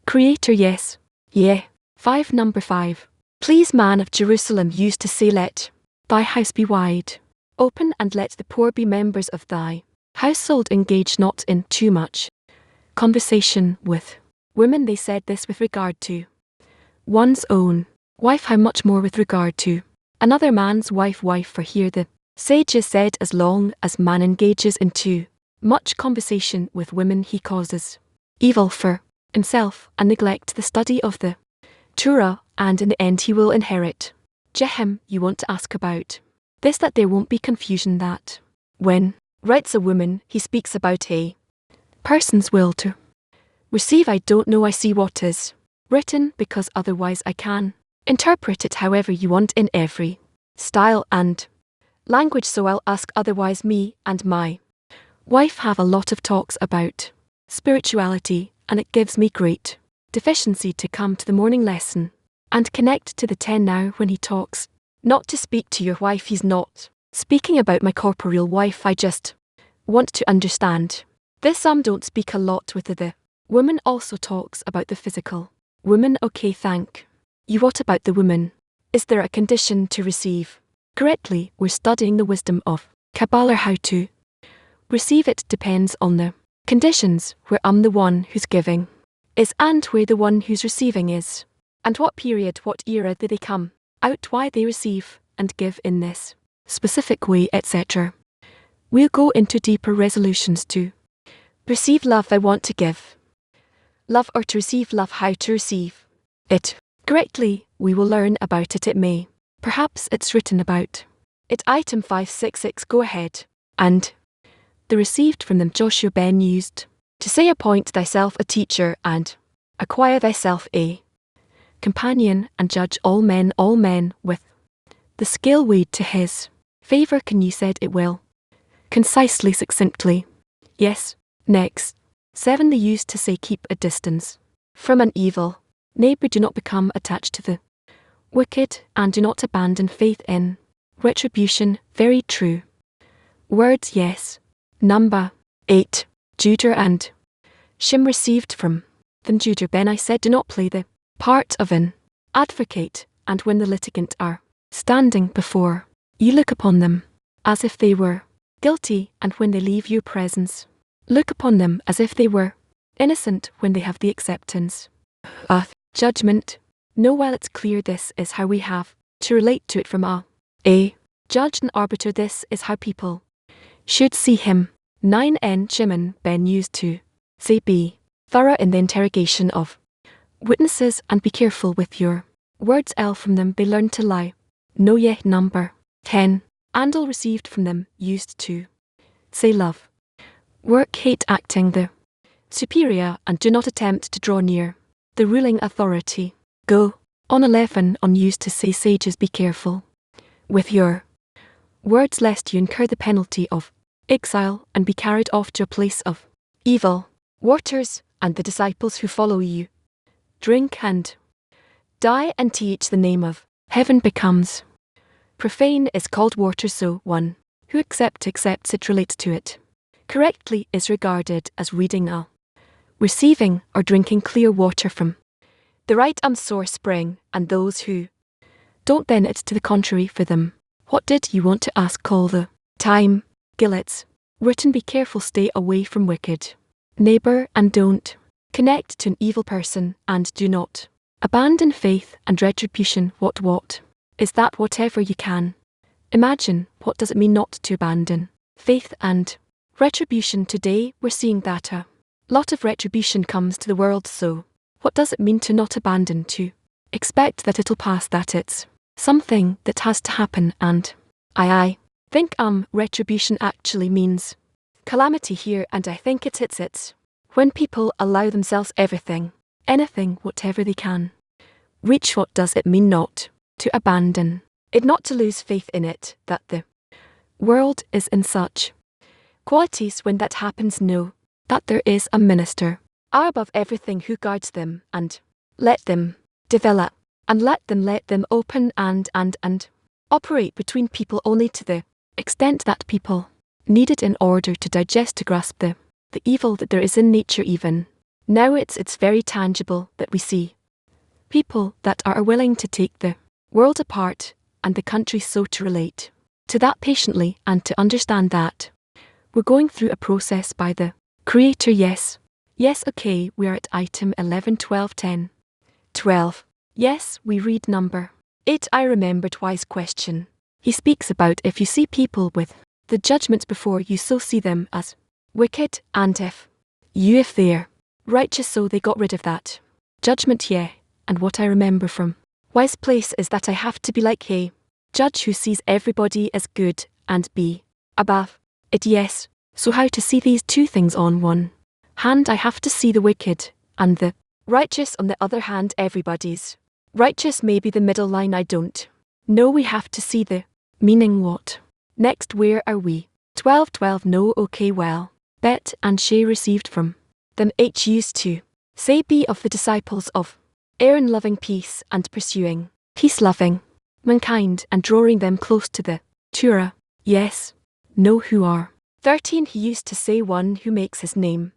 Creator. Yes. Yeah. 5 Number 5. Please, man of Jerusalem used to say, let thy house be wide open, and let the poor be members of thy household. Engage not in too much conversation with women. They said this with regard to one's own wife, how much more with regard to another man's wife. For here the sages said, as long as man engages in too much conversation with women, he causes evil for himself and neglect the study of the Torah, and in the end he will inherit Jehem. You want to ask about this, that there won't be confusion, that when writes a woman, he speaks about a person's will to receive. I don't know, I see what is written, because otherwise I can interpret it however you want in every style and language. So I'll ask otherwise. Me and my wife have a lot of talks about spirituality, and it gives me great deficiency to come to the morning lesson and connect to the 10 now when he talks. Not to speak to your wife, he's not speaking about my corporeal wife. I just want to understand this. Don't speak a lot with the woman, also talks about the physical woman. Okay, thank you. What about the woman? Is there a condition to receive correctly? We're studying the wisdom of Kabbalah. How to receive it depends on the conditions, where the one who's giving is, and where the one who's receiving is, and what period, what era did they come out, why they receive and give in this specific way, etc. We'll go into deeper resolutions to receive love. I want to give love, or to receive love, how to receive it correctly. We will learn about it. It may perhaps it's written about it. Item 566. Go ahead. And the received from them Joshua ben used to say, appoint thyself a teacher, and acquire thyself a companion, and judge all men with the scale weighed to his favor. Can you said it well, concisely, succinctly? Yes. Next. 7 They used to say, keep a distance from an evil neighbor, do not become attached to the wicked, and do not abandon faith in retribution. Very true words. Yes. Number 8. Judah and Shim received from them Judah ben I said, do not play the part of an advocate, and when the litigant are standing before you, look upon them as if they were guilty, and when they leave your presence, look upon them as if they were innocent, when they have the acceptance of judgment. Know well it's clear this is how we have to relate to it from a judge and arbiter. This is how people should see him. 9n Jimin Ben used to say be thorough in the interrogation of witnesses and be careful with your words. L from them they learn to lie. No yet number 10. Andal received from them used to say love. Work hate acting the superior and do not attempt to draw near the ruling authority. Go on 11 on used to say sages be careful with your words lest you incur the penalty of exile and be carried off to a place of evil waters, and the disciples who follow you drink and die and teach the name of heaven becomes profane is called water, so one who accepts it relates to it correctly is regarded as reading receiving or drinking clear water from the right source spring, and those who don't then it's to the contrary for them. What did you want to ask? Call the time. Gillets written be careful, stay away from wicked neighbor and don't connect to an evil person, and do not abandon faith and retribution. What is that? Whatever you can imagine. What does it mean not to abandon faith and retribution? Today we're seeing that a lot of retribution comes to the world, so what does it mean to not abandon, to expect that it'll pass, that it's something that has to happen? And I think retribution actually means calamity here, and I think it's when people allow themselves everything, anything, whatever they can reach. What does it mean not to abandon it, not to lose faith in it, that the world is in such qualities when that happens? Know that there is a minister above everything who guards them, and let them develop, and let them open and operate between people only to the extent that people need it in order to digest, to grasp the evil that there is in nature. Even now it's very tangible that we see people that are willing to take the world apart and the country, so to relate to that patiently and to understand that we're going through a process by the Creator. Yes, okay, we are at item 11, 12, 10, 12. Yes, we read number 8. I remembered wise question. He speaks about if you see people with the judgments before you, so see them as wicked, and if they're righteous, so they got rid of that judgment. Yeah, and what I remember from wise place is that I have to be like a judge who sees everybody as good and be above it. Yes, so how to see these two things? On one hand, I have to see the wicked and the righteous. On the other hand, everybody's righteous. Maybe the middle line, I don't know. We have to see the meaning. What next? Where are we? 12. No, okay, well, Bet and Shay received from them H used to say be of the disciples of Aaron, loving peace and pursuing peace, loving mankind and drawing them close to the Torah. Yes, no, who are 13. He used to say one who makes his name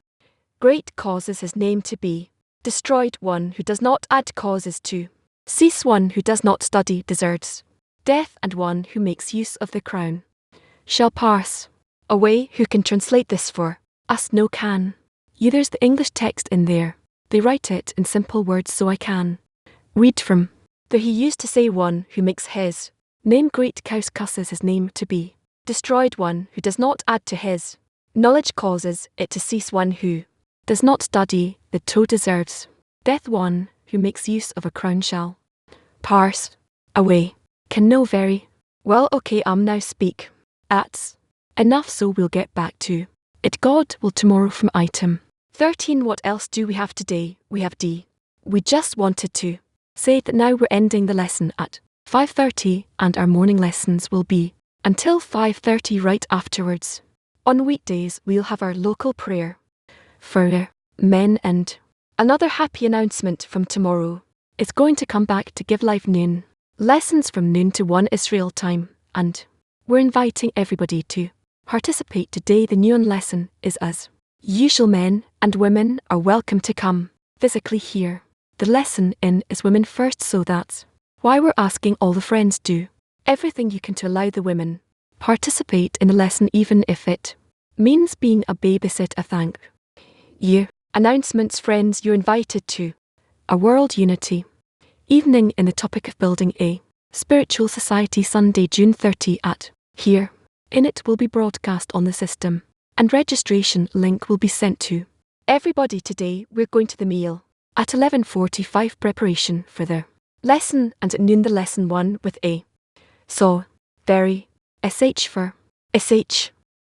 great causes his name to be destroyed. One who does not add causes to cease. One who does not study deserves death, and one who makes use of the crown shall pass away. Who can translate this for us? No can you. There's the English text in there. They write it in simple words, so I can read from the he used to say one who makes his name great causes his name to be destroyed. One who does not add to his knowledge causes it to cease. One who does not study the Torah deserves death. One who makes use of a crown shall pass away. Can know very well. Okay, now speak. That's enough, so we'll get back to it. God will tomorrow from item 13. What else do we have today? We have D. We just wanted to say that now we're ending the lesson at 5:30, and our morning lessons will be until 5:30 right afterwards. On weekdays we'll have our local prayer for men, and another happy announcement from tomorrow is going to come back to give live noon lessons from noon to 1 Israel time, and we're inviting everybody to participate today. The noon lesson is as usual. Men and women are welcome to come physically here. The lesson in is women first, so that's why we're asking all the friends do everything you can to allow the women participate in the lesson, even if it means being a babysitter. Thank you. Announcements. Friends, you're invited to a World Unity evening in the topic of building a Spiritual Society Sunday, June 30 at here. In it will be broadcast on the system, and registration link will be sent to everybody. Today we're going to the meal at 11:45, preparation for the lesson, and at noon the lesson 1 with a so very sh for sh.